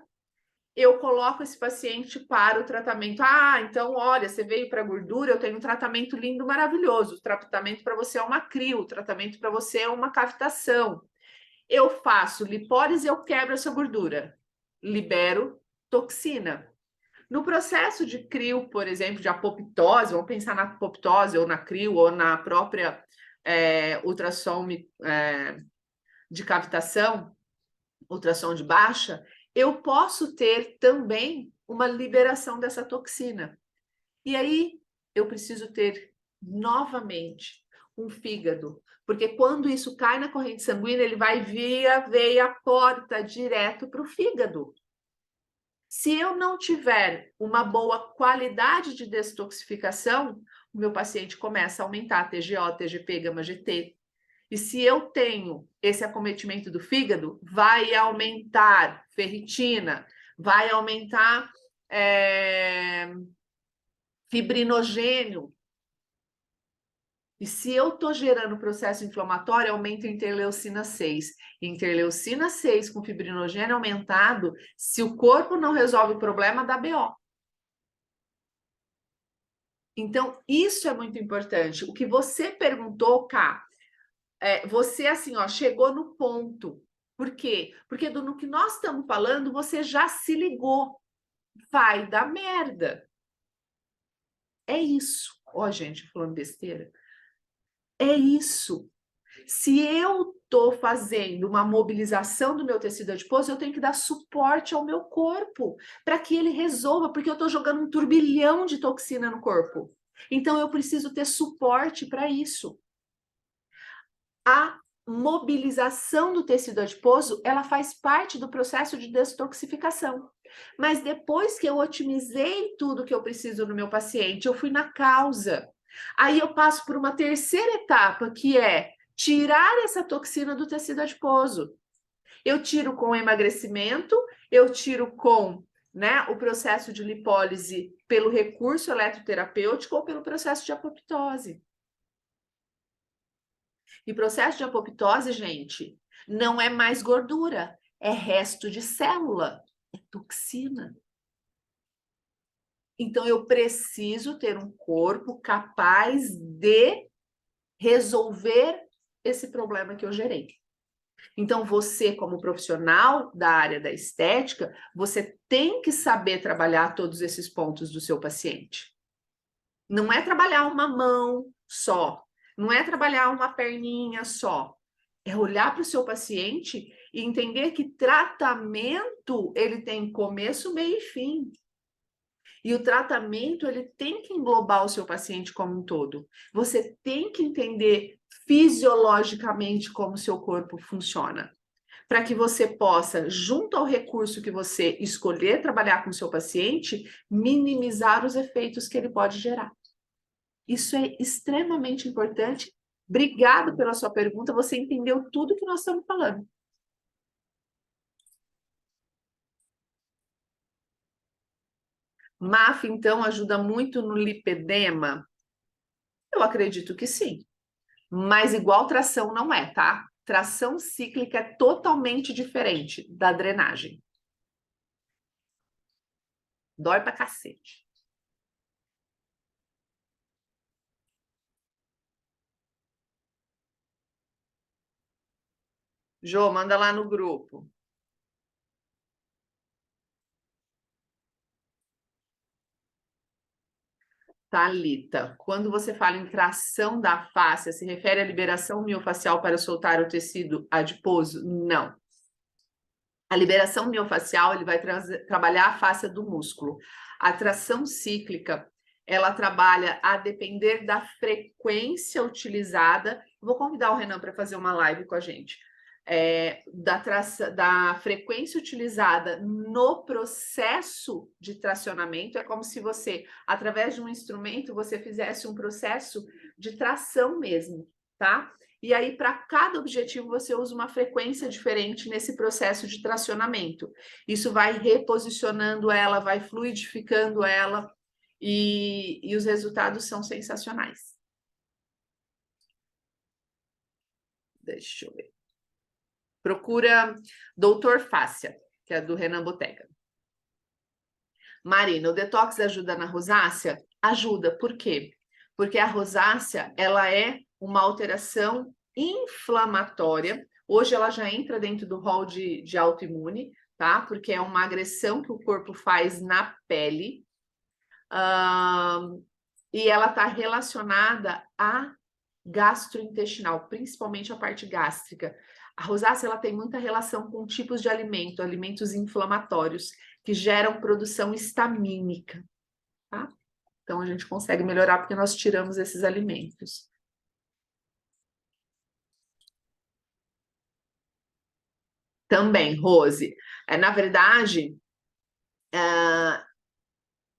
eu coloco esse paciente para o tratamento. Então, olha, você veio para gordura, eu tenho um tratamento lindo, maravilhoso. O tratamento para você é uma crio, o tratamento para você é uma cavitação. Eu faço lipólise, eu quebro essa gordura, libero toxina. No processo de crio, por exemplo, de apoptose, vamos pensar na apoptose ou na crio ou na própria ultrassom de cavitação, ultrassom de baixa, eu posso ter também uma liberação dessa toxina. E aí eu preciso ter novamente um fígado, porque quando isso cai na corrente sanguínea, ele vai via veia porta direto para o fígado. Se eu não tiver uma boa qualidade de detoxificação, o meu paciente começa a aumentar TGO, TGP, gama-GT. E se eu tenho esse acometimento do fígado, vai aumentar ferritina, vai aumentar fibrinogênio. E se eu estou gerando processo inflamatório, aumenta a interleucina 6. Interleucina 6 com fibrinogênio aumentado, se o corpo não resolve o problema, dá BO. Então, isso é muito importante. O que você perguntou, Ká, você assim, ó, chegou no ponto. Por quê? Porque no que nós estamos falando, você já se ligou. Vai dar merda. É isso. Ó, gente, falando besteira. É isso. Se eu estou fazendo uma mobilização do meu tecido adiposo, eu tenho que dar suporte ao meu corpo para que ele resolva, porque eu estou jogando um turbilhão de toxina no corpo. Então, eu preciso ter suporte para isso. A mobilização do tecido adiposo, ela faz parte do processo de detoxificação. Mas depois que eu otimizei tudo que eu preciso no meu paciente, eu fui na causa. Aí eu passo por uma terceira etapa, que é tirar essa toxina do tecido adiposo. Eu tiro com emagrecimento, eu tiro com, né, o processo de lipólise pelo recurso eletroterapêutico ou pelo processo de apoptose. E processo de apoptose, gente, não é mais gordura, é resto de célula, é toxina. Então, eu preciso ter um corpo capaz de resolver esse problema que eu gerei. Então, você, como profissional da área da estética, você tem que saber trabalhar todos esses pontos do seu paciente. Não é trabalhar uma mão só, não é trabalhar uma perninha só. É olhar para o seu paciente e entender que tratamento ele tem começo, meio e fim. E o tratamento ele tem que englobar o seu paciente como um todo. Você tem que entender fisiologicamente como o seu corpo funciona, para que você possa, junto ao recurso que você escolher trabalhar com o seu paciente, minimizar os efeitos que ele pode gerar. Isso é extremamente importante. Obrigado pela sua pergunta, você entendeu tudo que nós estamos falando. MAF, então, ajuda muito no lipedema? Eu acredito que sim. Mas igual tração não é, tá? Tração cíclica é totalmente diferente da drenagem. Dói pra cacete. Jô, manda lá no grupo. Thalita, quando você fala em tração da face, se refere à liberação miofascial para soltar o tecido adiposo? Não. A liberação miofascial, ele vai trabalhar a face do músculo. A tração cíclica, ela trabalha a depender da frequência utilizada. Vou convidar o Renan para fazer uma live com a gente. Da frequência utilizada no processo de tracionamento, é como se você, através de um instrumento, você fizesse um processo de tração mesmo, tá? E aí, para cada objetivo, você usa uma frequência diferente nesse processo de tracionamento. Isso vai reposicionando ela, vai fluidificando ela, e os resultados são sensacionais. Deixa eu ver. Procura Doutor Fácia, que é do Renan Botega. Marina, o detox ajuda na rosácea? Ajuda, por quê? Porque a rosácea, ela é uma alteração inflamatória. Hoje ela já entra dentro do rol de autoimune, tá? Porque é uma agressão que o corpo faz na pele. E ela está relacionada a gastrointestinal, principalmente a parte gástrica. A rosácea ela tem muita relação com tipos de alimento, alimentos inflamatórios, que geram produção histamínica, tá? Então, a gente consegue melhorar porque nós tiramos esses alimentos. Também, Rose, na verdade,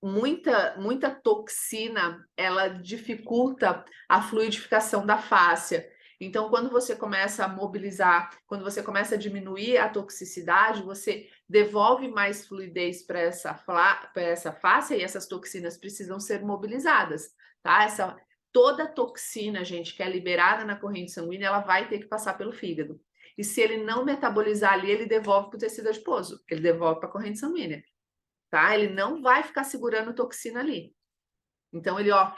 muita toxina, ela dificulta a fluidificação da fáscia. Então, quando você começa a mobilizar, quando você começa a diminuir a toxicidade, você devolve mais fluidez para essa fáscia e essas toxinas precisam ser mobilizadas, tá? Toda toxina, gente, que é liberada na corrente sanguínea, ela vai ter que passar pelo fígado. E se ele não metabolizar ali, ele devolve para o tecido adiposo, ele devolve para a corrente sanguínea, tá? Ele não vai ficar segurando toxina ali. Então, ele, ó,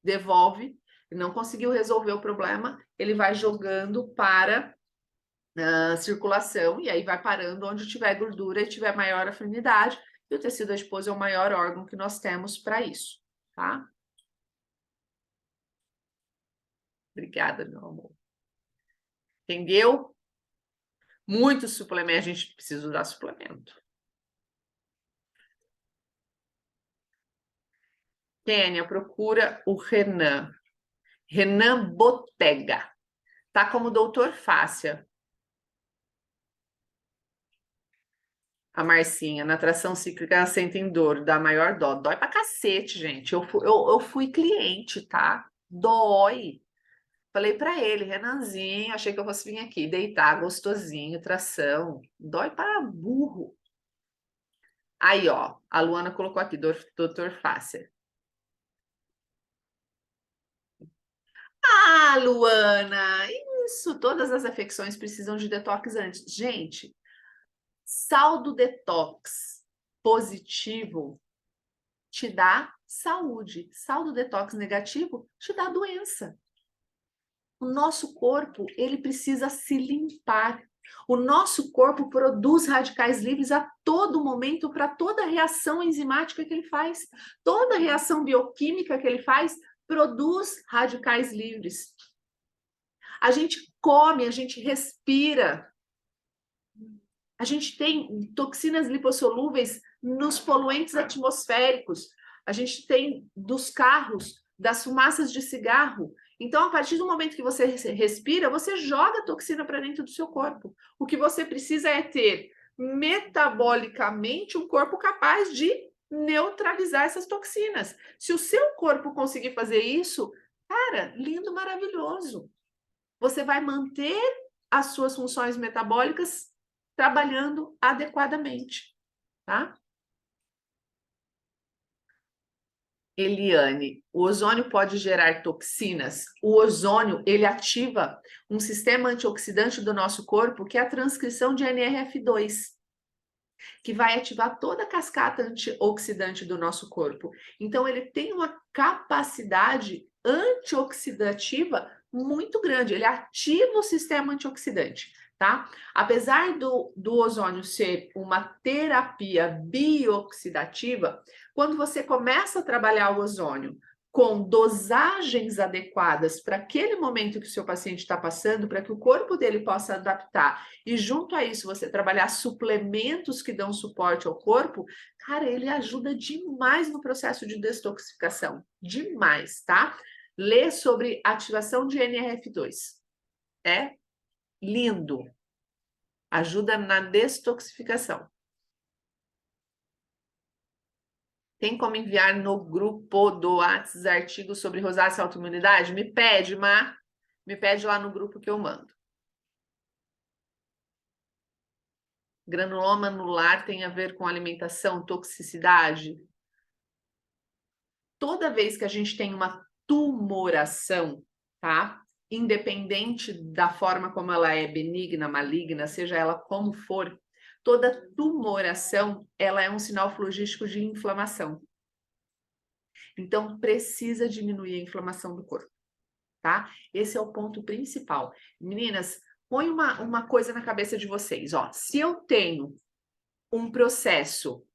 devolve, não conseguiu resolver o problema, ele vai jogando para a circulação e aí vai parando onde tiver gordura e tiver maior afinidade, e o tecido adiposo é o maior órgão que nós temos para isso, tá? Obrigada, meu amor. Entendeu? Muito suplemento, a gente precisa usar suplemento. Tênia, procura o Renan. Renan Botega. Tá como doutor Fáscia. A Marcinha, na tração cíclica, ela sentem dor, dá maior dó. Dói pra cacete, gente. Eu fui cliente, tá? Dói. Falei pra ele, Renanzinho, achei que eu fosse vir aqui deitar gostosinho, tração. Dói para burro. Aí, ó, a Luana colocou aqui, doutor Fáscia. Ah, Luana, isso, todas as afecções precisam de detox antes. Gente, saldo detox positivo te dá saúde. Saldo detox negativo te dá doença. O nosso corpo, ele precisa se limpar. O nosso corpo produz radicais livres a todo momento para toda reação enzimática que ele faz. Toda reação bioquímica que ele faz produz radicais livres. A gente come, a gente respira. A gente tem toxinas lipossolúveis nos poluentes atmosféricos. A gente tem dos carros, das fumaças de cigarro. Então, a partir do momento que você respira, você joga toxina para dentro do seu corpo. O que você precisa é ter metabolicamente um corpo capaz de neutralizar essas toxinas. Se o seu corpo conseguir fazer isso, cara, lindo, maravilhoso. Você vai manter as suas funções metabólicas trabalhando adequadamente, tá? Eliane, o ozônio pode gerar toxinas? O ozônio, ele ativa um sistema antioxidante do nosso corpo, que é a transcrição de NRF2, que vai ativar toda a cascata antioxidante do nosso corpo. Então, ele tem uma capacidade antioxidativa muito grande, ele ativa o sistema antioxidante, tá? Apesar do ozônio ser uma terapia bioxidativa, quando você começa a trabalhar o ozônio com dosagens adequadas para aquele momento que o seu paciente está passando, para que o corpo dele possa adaptar, e junto a isso você trabalhar suplementos que dão suporte ao corpo, cara, ele ajuda demais no processo de detoxificação, demais, tá? Lê sobre ativação de NRF2, é lindo, ajuda na detoxificação. Tem como enviar no grupo do WhatsApp artigos sobre rosácea e autoimunidade? Me pede, Má. Me pede lá no grupo que eu mando. Granuloma anular tem a ver com alimentação, toxicidade? Toda vez que a gente tem uma tumoração, tá? Independente da forma como ela é benigna, maligna, seja ela como for, toda tumoração, ela é um sinal flogístico de inflamação. Então, precisa diminuir a inflamação do corpo, tá? Esse é o ponto principal. Meninas, põe uma coisa na cabeça de vocês, ó. Se eu tenho um processo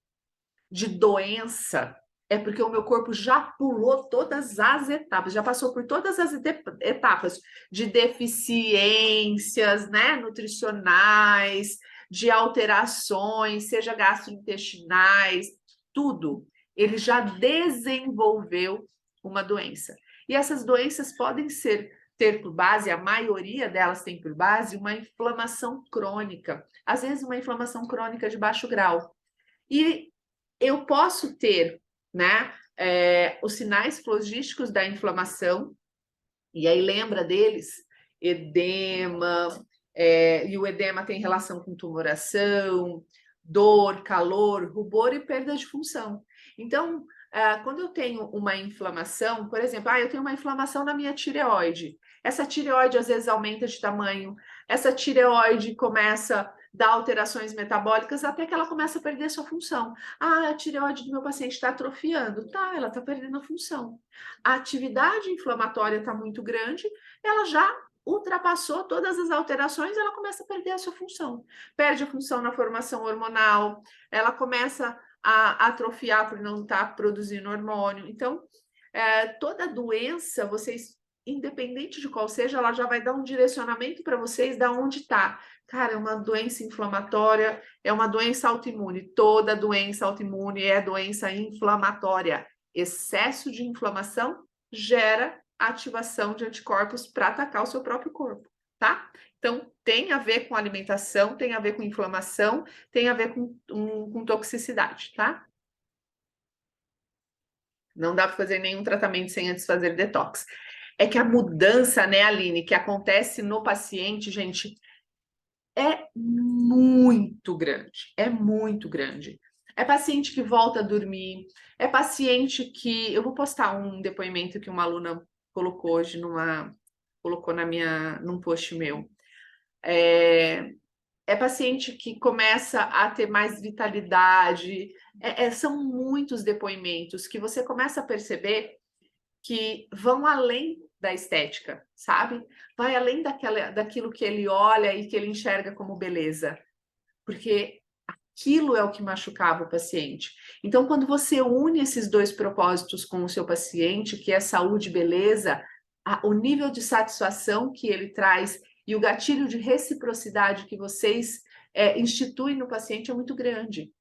de doença, é porque o meu corpo já pulou todas as etapas, já passou por todas as etapas de deficiências, né, nutricionais, de alterações, seja gastrointestinais, tudo. Ele já desenvolveu uma doença. E essas doenças podem ter por base, a maioria delas tem por base, uma inflamação crônica, às vezes uma inflamação crônica de baixo grau. E eu posso ter, né, os sinais flogísticos da inflamação, e aí lembra deles? Edema, e o edema tem relação com tumoração, dor, calor, rubor e perda de função. Então, quando eu tenho uma inflamação, por exemplo, eu tenho uma inflamação na minha tireoide. Essa tireoide às vezes aumenta de tamanho, essa tireoide começa a dar alterações metabólicas até que ela começa a perder sua função. A tireoide do meu paciente está atrofiando. Tá, ela está perdendo a função. A atividade inflamatória está muito grande, ela já ultrapassou todas as alterações, ela começa a perder a sua função. Perde a função na formação hormonal, ela começa a atrofiar por não estar produzindo hormônio. Então, toda doença, vocês, independente de qual seja, ela já vai dar um direcionamento para vocês de onde está. Cara, é uma doença inflamatória, é uma doença autoimune. Toda doença autoimune é doença inflamatória. Excesso de inflamação gera ativação de anticorpos para atacar o seu próprio corpo, tá? Então, tem a ver com alimentação, tem a ver com inflamação, tem a ver com toxicidade, tá? Não dá para fazer nenhum tratamento sem antes fazer detox. É que a mudança, né, Aline, que acontece no paciente, gente, é muito grande, é muito grande. É paciente que volta a dormir, é paciente que... Eu vou postar um depoimento que uma aluna colocou hoje colocou num post meu. É paciente que começa a ter mais vitalidade. São muitos depoimentos que você começa a perceber que vão além da estética, sabe? Vai além daquilo que ele olha e que ele enxerga como beleza. Porque aquilo é o que machucava o paciente. Então, quando você une esses dois propósitos com o seu paciente, que é saúde e beleza, o nível de satisfação que ele traz e o gatilho de reciprocidade que vocês instituem no paciente é muito grande.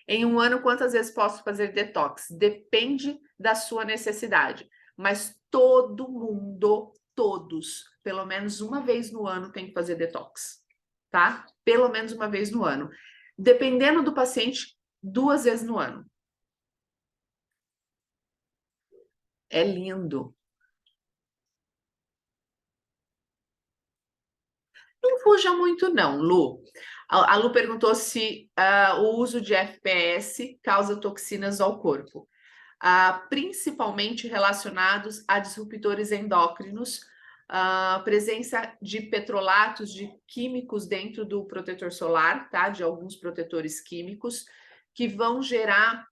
Em um ano, quantas vezes posso fazer detox? Depende da sua necessidade. Mas todo mundo, todos, pelo menos uma vez no ano tem que fazer detox, tá? Pelo menos uma vez no ano. Dependendo do paciente, 2 vezes no ano. É lindo. Não fuja muito não, Lu. A Lu perguntou se o uso de FPS causa toxinas ao corpo. Principalmente relacionados a disruptores endócrinos, presença de petrolatos, de químicos dentro do protetor solar, tá? De alguns protetores químicos, que vão gerar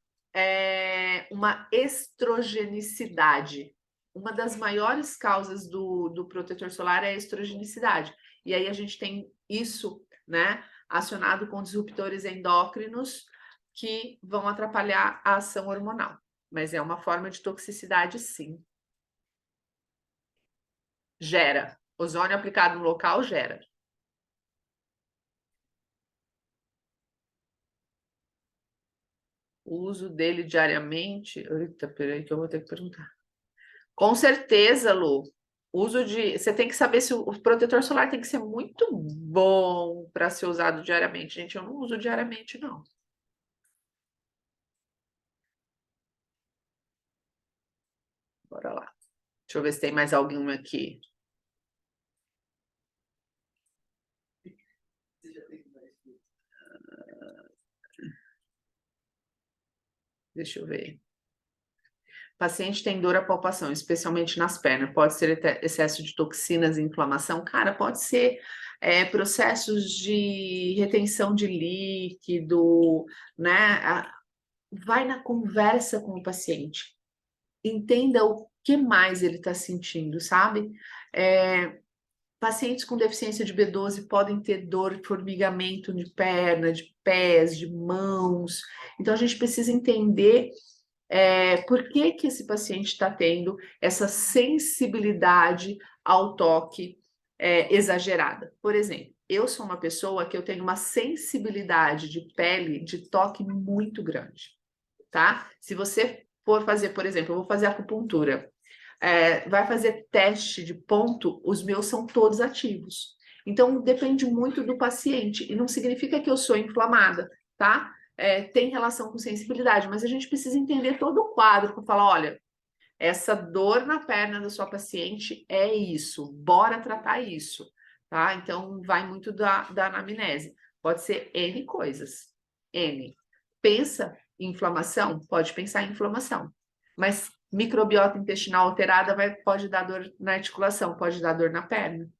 uma estrogenicidade. Uma das maiores causas do protetor solar é a estrogenicidade. E aí a gente tem isso, né, acionado com disruptores endócrinos que vão atrapalhar a ação hormonal. Mas é uma forma de toxicidade, sim. Gera. Ozônio aplicado no local gera. O uso dele diariamente... Eita, peraí que eu vou ter que perguntar. Com certeza, Lu. Você tem que saber se o protetor solar tem que ser muito bom para ser usado diariamente. Gente, eu não uso diariamente, não. Bora lá. Deixa eu ver se tem mais algum aqui. Deixa eu ver. Paciente tem dor à palpação, especialmente nas pernas. Pode ser excesso de toxinas e inflamação? Cara, pode ser processos de retenção de líquido, né? Vai na conversa com o paciente. Entenda o que mais ele está sentindo, sabe? Pacientes com deficiência de B12 podem ter dor, formigamento de perna, de pés, de mãos. Então, a gente precisa entender Por que que esse paciente está tendo essa sensibilidade ao toque exagerada? Por exemplo, eu sou uma pessoa que eu tenho uma sensibilidade de pele, de toque muito grande, tá? Se você for fazer, por exemplo, eu vou fazer acupuntura, vai fazer teste de ponto, os meus são todos ativos. Então, depende muito do paciente, e não significa que eu sou inflamada, tá? Tem relação com sensibilidade, mas a gente precisa entender todo o quadro para falar, olha, essa dor na perna da sua paciente é isso, bora tratar isso, tá? Então, vai muito da anamnese. Pode ser N coisas, N. Pensa em inflamação? Pode pensar em inflamação. Mas microbiota intestinal alterada pode dar dor na articulação, pode dar dor na perna,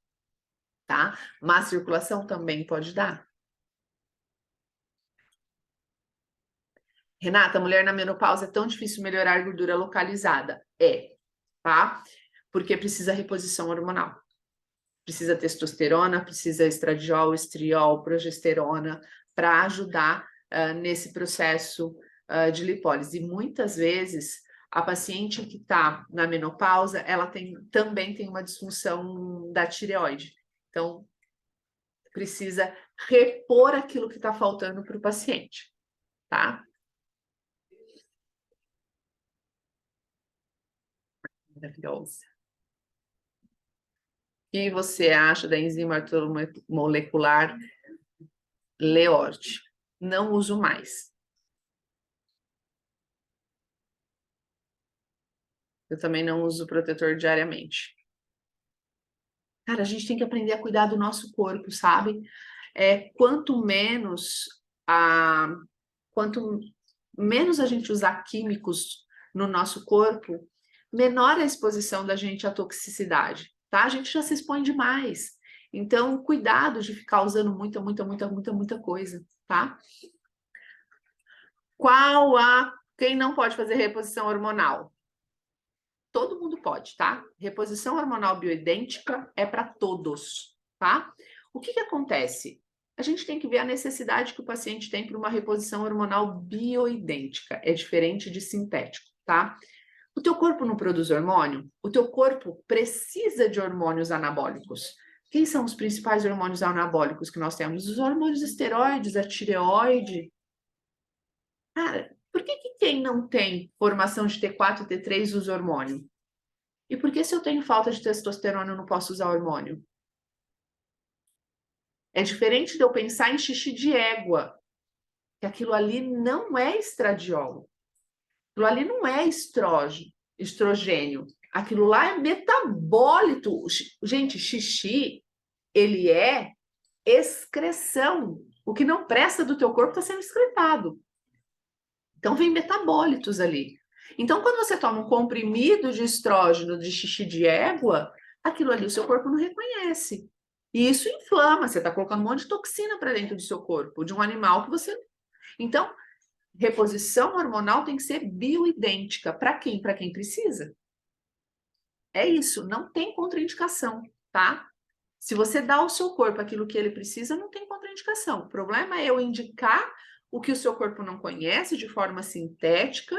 tá? Má circulação também pode dar. Renata, mulher na menopausa é tão difícil melhorar a gordura localizada? Tá? Porque precisa reposição hormonal. Precisa testosterona, precisa estradiol, estriol, progesterona, para ajudar nesse processo de lipólise. E muitas vezes, a paciente que está na menopausa, ela também tem uma disfunção da tireoide. Então, precisa repor aquilo que está faltando para o paciente, tá? Maravilhosa. O que você acha da enzima molecular Leort? Não uso mais. Eu também não uso protetor diariamente. Cara, a gente tem que aprender a cuidar do nosso corpo, sabe? Quanto menos a gente usar químicos no nosso corpo, menor a exposição da gente à toxicidade, tá? A gente já se expõe demais. Então, cuidado de ficar usando muita coisa, tá? Quem não pode fazer reposição hormonal? Todo mundo pode, tá? Reposição hormonal bioidêntica é para todos, tá? O que acontece? A gente tem que ver a necessidade que o paciente tem para uma reposição hormonal bioidêntica. É diferente de sintético, tá? O teu corpo não produz hormônio? O teu corpo precisa de hormônios anabólicos. Quem são os principais hormônios anabólicos que nós temos? Os hormônios esteroides, a tireoide. Cara, por que quem não tem formação de T4 e T3 usa hormônio? E por que se eu tenho falta de testosterona eu não posso usar hormônio? É diferente de eu pensar em xixi de égua, que aquilo ali não é estradiol. Aquilo ali não é estrogênio. Aquilo lá é metabólito. Gente, xixi, ele é excreção. O que não presta do teu corpo está sendo excretado. Então, vem metabólitos ali. Então, quando você toma um comprimido de estrógeno de xixi de égua, aquilo ali o seu corpo não reconhece. E isso inflama, você está colocando um monte de toxina para dentro do seu corpo, de um animal que você... Então, reposição hormonal tem que ser bioidêntica. Para quem? Para quem precisa. É isso, não tem contraindicação, tá? Se você dá ao seu corpo aquilo que ele precisa, não tem contraindicação. O problema é eu indicar o que o seu corpo não conhece de forma sintética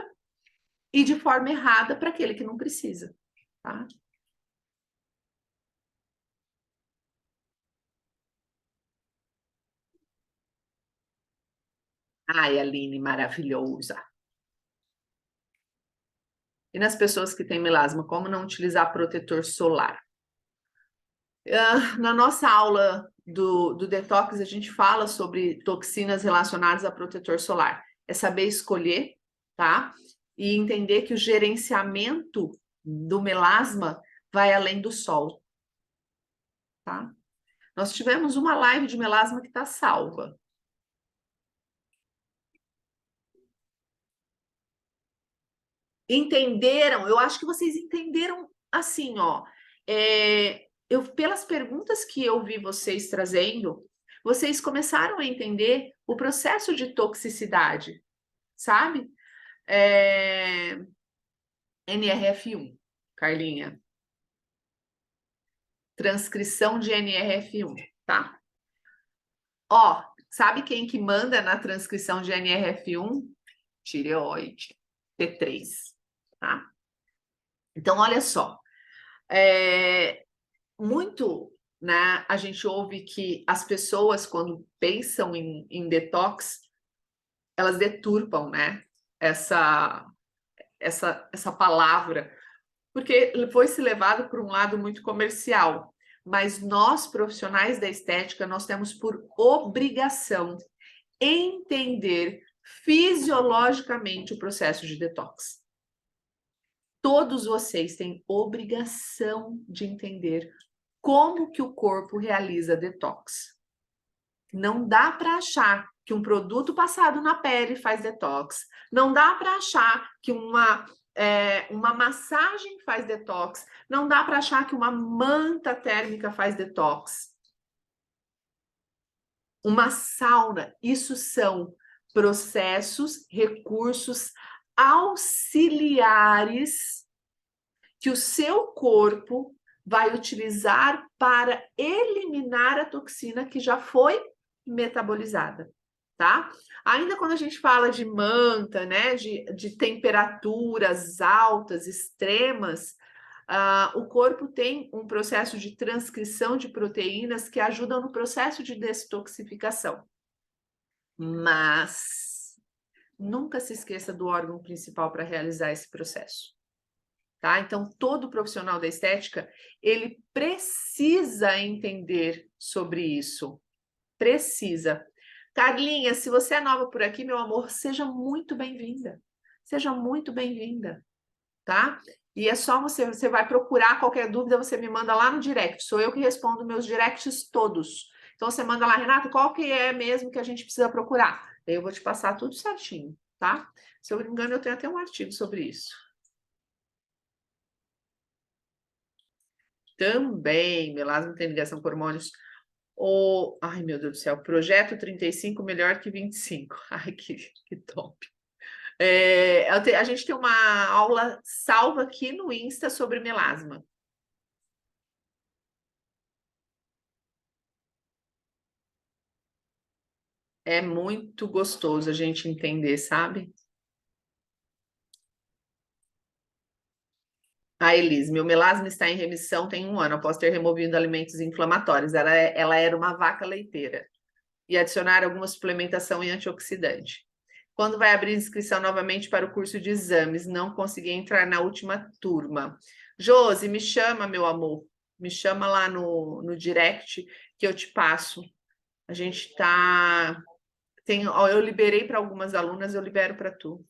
e de forma errada para aquele que não precisa, tá? Ai, Aline, maravilhosa. E nas pessoas que têm melasma, como não utilizar protetor solar? Na nossa aula do detox, a gente fala sobre toxinas relacionadas a protetor solar. É saber escolher, tá? E entender que o gerenciamento do melasma vai além do sol, tá? Nós tivemos uma live de melasma que está salva. Entenderam? Eu acho que vocês entenderam assim, ó. Pelas perguntas que eu vi vocês trazendo, vocês começaram a entender o processo de toxicidade, sabe? NRF1, Carlinha. Transcrição de NRF1, tá? Ó, sabe quem que manda na transcrição de NRF1? Tireoide. T3, tá? Então, olha só, muito, né, a gente ouve que as pessoas, quando pensam em detox, elas deturpam, né, essa palavra, porque foi se levado por um lado muito comercial. Mas nós, profissionais da estética, nós temos por obrigação entender fisiologicamente o processo de detox. Todos vocês têm obrigação de entender como que o corpo realiza detox. Não dá para achar que um produto passado na pele faz detox. Não dá para achar que uma massagem faz detox. Não dá para achar que uma manta térmica faz detox. Uma sauna, isso são processos, recursos auxiliares que o seu corpo vai utilizar para eliminar a toxina que já foi metabolizada, tá? Ainda quando a gente fala de manta, né, de temperaturas altas, extremas, o corpo tem um processo de transcrição de proteínas que ajudam no processo de detoxificação. Mas nunca se esqueça do órgão principal para realizar esse processo. Tá? Então, todo profissional da estética, ele precisa entender sobre isso. Precisa. Carlinha, se você é nova por aqui, meu amor, seja muito bem-vinda. Seja muito bem-vinda, tá? E é só você vai procurar qualquer dúvida, você me manda lá no direct. Sou eu que respondo meus directs todos. Então, você manda lá, Renata, qual que é mesmo que a gente precisa procurar? Eu vou te passar tudo certinho, tá? Se eu não me engano, eu tenho até um artigo sobre isso. Também, melasma tem ligação com hormônios. Ai, meu Deus do céu, projeto 35 melhor que 25. Ai, que top. A gente tem uma aula salva aqui no Insta sobre melasma. É muito gostoso a gente entender, sabe? A Elis, meu melasma está em remissão tem 1 ano, após ter removido alimentos inflamatórios. Ela era uma vaca leiteira. E adicionar alguma suplementação e antioxidante. Quando vai abrir inscrição novamente para o curso de exames? Não consegui entrar na última turma. Josi, me chama, meu amor. Me chama lá no direct que eu te passo. A gente tá... eu liberei para algumas alunas, eu libero para tu.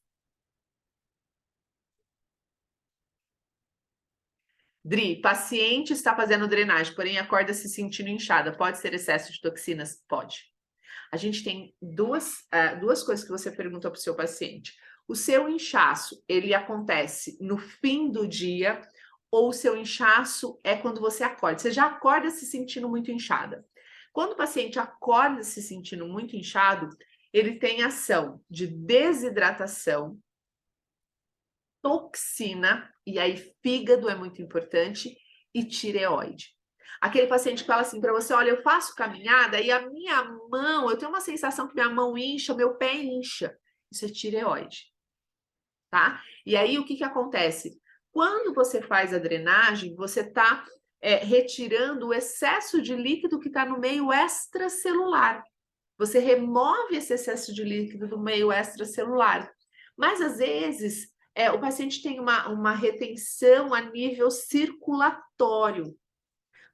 Dri, paciente está fazendo drenagem, porém acorda se sentindo inchada. Pode ser excesso de toxinas? Pode. A gente tem duas coisas que você pergunta para o seu paciente. O seu inchaço, ele acontece no fim do dia ou o seu inchaço é quando você acorda? Você já acorda se sentindo muito inchada. Quando o paciente acorda se sentindo muito inchado, ele tem ação de desidratação, toxina, e aí fígado é muito importante, e tireoide. Aquele paciente que fala assim para você, olha, eu faço caminhada e a minha mão, eu tenho uma sensação que minha mão incha, meu pé incha. Isso é tireoide, tá? E aí o que acontece? Quando você faz a drenagem, você está retirando o excesso de líquido que está no meio extracelular. Você remove esse excesso de líquido do meio extracelular. Mas às vezes o paciente tem uma retenção a nível circulatório,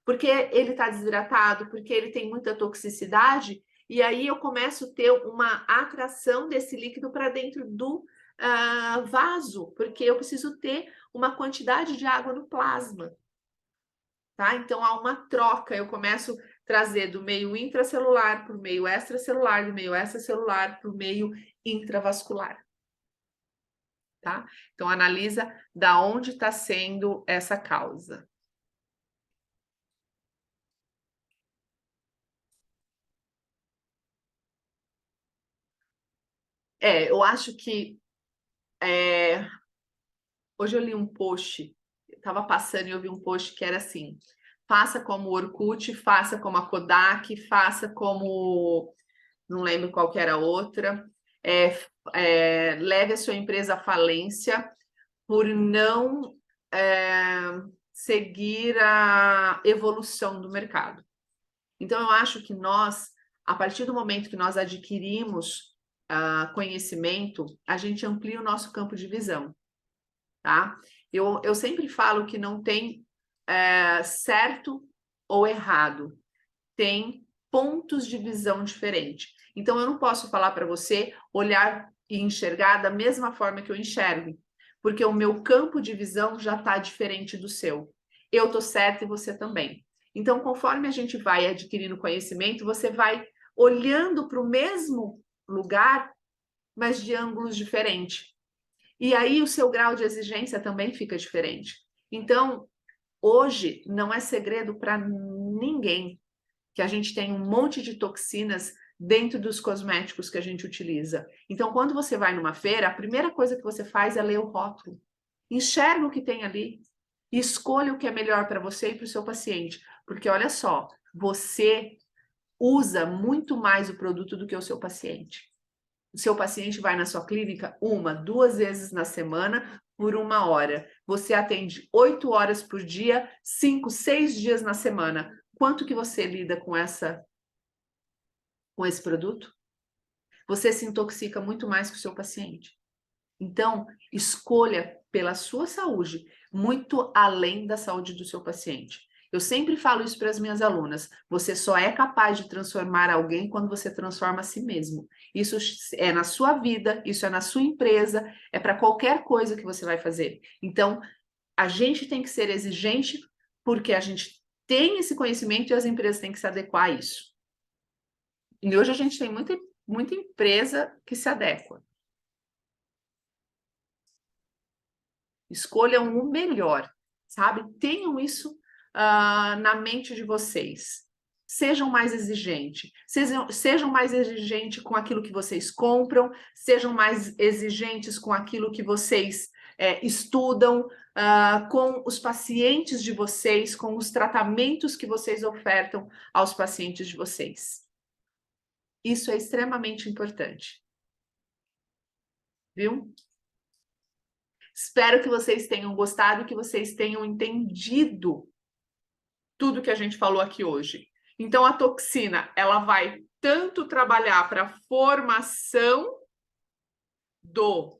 porque ele está desidratado, porque ele tem muita toxicidade, e aí eu começo a ter uma atração desse líquido para dentro do vaso, porque eu preciso ter uma quantidade de água no plasma. Tá? Então há uma troca, eu começo a trazer do meio intracelular para o meio extracelular, do meio extracelular para o meio intravascular. Tá? Então analisa da onde está sendo essa causa. Eu acho que hoje eu li um post, estava passando e eu vi um post que era assim: faça como o Orkut, faça como a Kodak, faça como, não lembro qual que era a outra, leve a sua empresa à falência por não seguir a evolução do mercado. Então, eu acho que nós, a partir do momento que nós adquirimos conhecimento, a gente amplia o nosso campo de visão, tá? Eu sempre falo que não tem certo ou errado, tem pontos de visão diferentes. Então, eu não posso falar para você olhar e enxergar da mesma forma que eu enxergo, porque o meu campo de visão já está diferente do seu. Eu estou certa e você também. Então, conforme a gente vai adquirindo conhecimento, você vai olhando para o mesmo lugar, mas de ângulos diferentes. E aí o seu grau de exigência também fica diferente. Então, hoje não é segredo para ninguém que a gente tem um monte de toxinas dentro dos cosméticos que a gente utiliza. Então, quando você vai numa feira, a primeira coisa que você faz é ler o rótulo. Enxerga o que tem ali e escolha o que é melhor para você e para o seu paciente. Porque, olha só, você usa muito mais o produto do que o seu paciente. O seu paciente vai na sua clínica 1, 2 vezes na semana por 1 hora. Você atende 8 horas por dia, 5, 6 dias na semana. Quanto que você lida com esse produto? Você se intoxica muito mais que o seu paciente. Então, escolha pela sua saúde, muito além da saúde do seu paciente. Eu sempre falo isso para as minhas alunas. Você só é capaz de transformar alguém quando você transforma a si mesmo. Isso é na sua vida, isso é na sua empresa, é para qualquer coisa que você vai fazer. Então, a gente tem que ser exigente porque a gente tem esse conhecimento e as empresas têm que se adequar a isso. E hoje a gente tem muita empresa que se adequa. Escolham o melhor, sabe? Tenham isso na mente de vocês. Sejam mais exigentes. Sejam mais exigentes com aquilo que vocês compram, sejam mais exigentes com aquilo que vocês estudam, com os pacientes de vocês, com os tratamentos que vocês ofertam aos pacientes de vocês. Isso é extremamente importante. Viu? Espero que vocês tenham gostado, que vocês tenham entendido tudo que a gente falou aqui hoje. Então, a toxina, ela vai tanto trabalhar para a formação do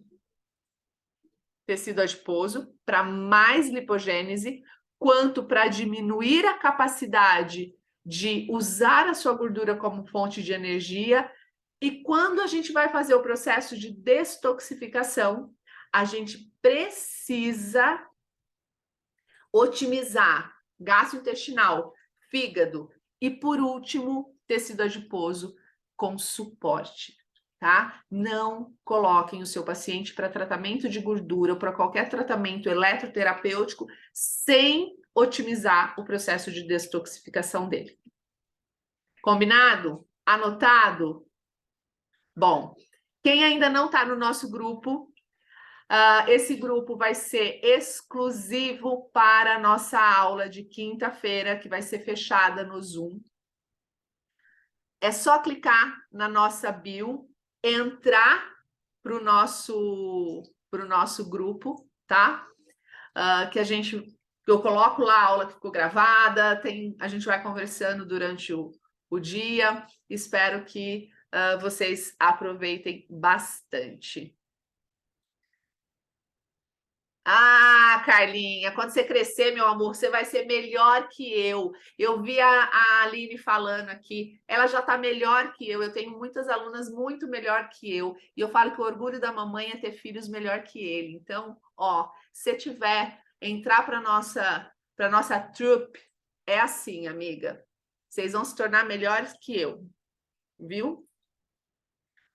tecido adiposo, para mais lipogênese, quanto para diminuir a capacidade de usar a sua gordura como fonte de energia. E quando a gente vai fazer o processo de detoxificação, a gente precisa otimizar gastrointestinal, fígado e, por último, tecido adiposo com suporte, tá? Não coloquem o seu paciente para tratamento de gordura ou para qualquer tratamento eletroterapêutico sem otimizar o processo de detoxificação dele. Combinado? Anotado? Bom, quem ainda não está no nosso grupo, esse grupo vai ser exclusivo para a nossa aula de quinta-feira, que vai ser fechada no Zoom. É só clicar na nossa bio, entrar para o nosso grupo, tá? Eu coloco lá a aula que ficou gravada, a gente vai conversando durante o dia. Espero que vocês aproveitem bastante. Ah, Carlinha, quando você crescer, meu amor, você vai ser melhor que eu. Eu vi a Aline falando aqui, ela já está melhor que eu. Eu tenho muitas alunas muito melhor que eu. E eu falo que o orgulho da mamãe é ter filhos melhor que ele. Então, ó, se entrar para nossa trupe, é assim, amiga. Vocês vão se tornar melhores que eu, viu?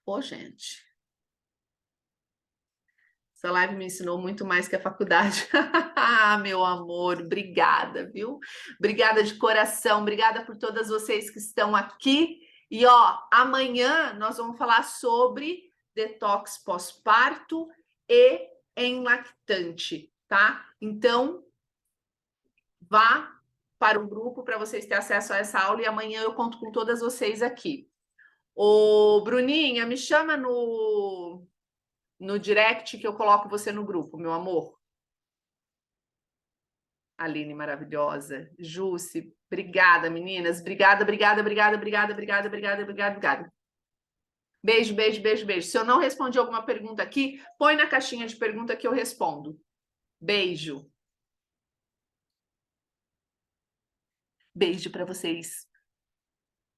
Ô, gente. Essa live me ensinou muito mais que a faculdade. Meu amor, obrigada, viu? Obrigada de coração, obrigada por todas vocês que estão aqui. E, ó, amanhã nós vamos falar sobre detox pós-parto e em lactante, tá? Então, vá para o grupo para vocês terem acesso a essa aula e amanhã eu conto com todas vocês aqui. Ô, Bruninha, me chama no no direct que eu coloco você no grupo, meu amor. Aline maravilhosa. Jússi, obrigada, meninas. Obrigada, obrigada, obrigada, obrigada, obrigada, obrigada, obrigada, obrigada. Beijo, beijo, beijo, beijo. Se eu não respondi alguma pergunta aqui, põe na caixinha de pergunta que eu respondo. Beijo. Beijo para vocês.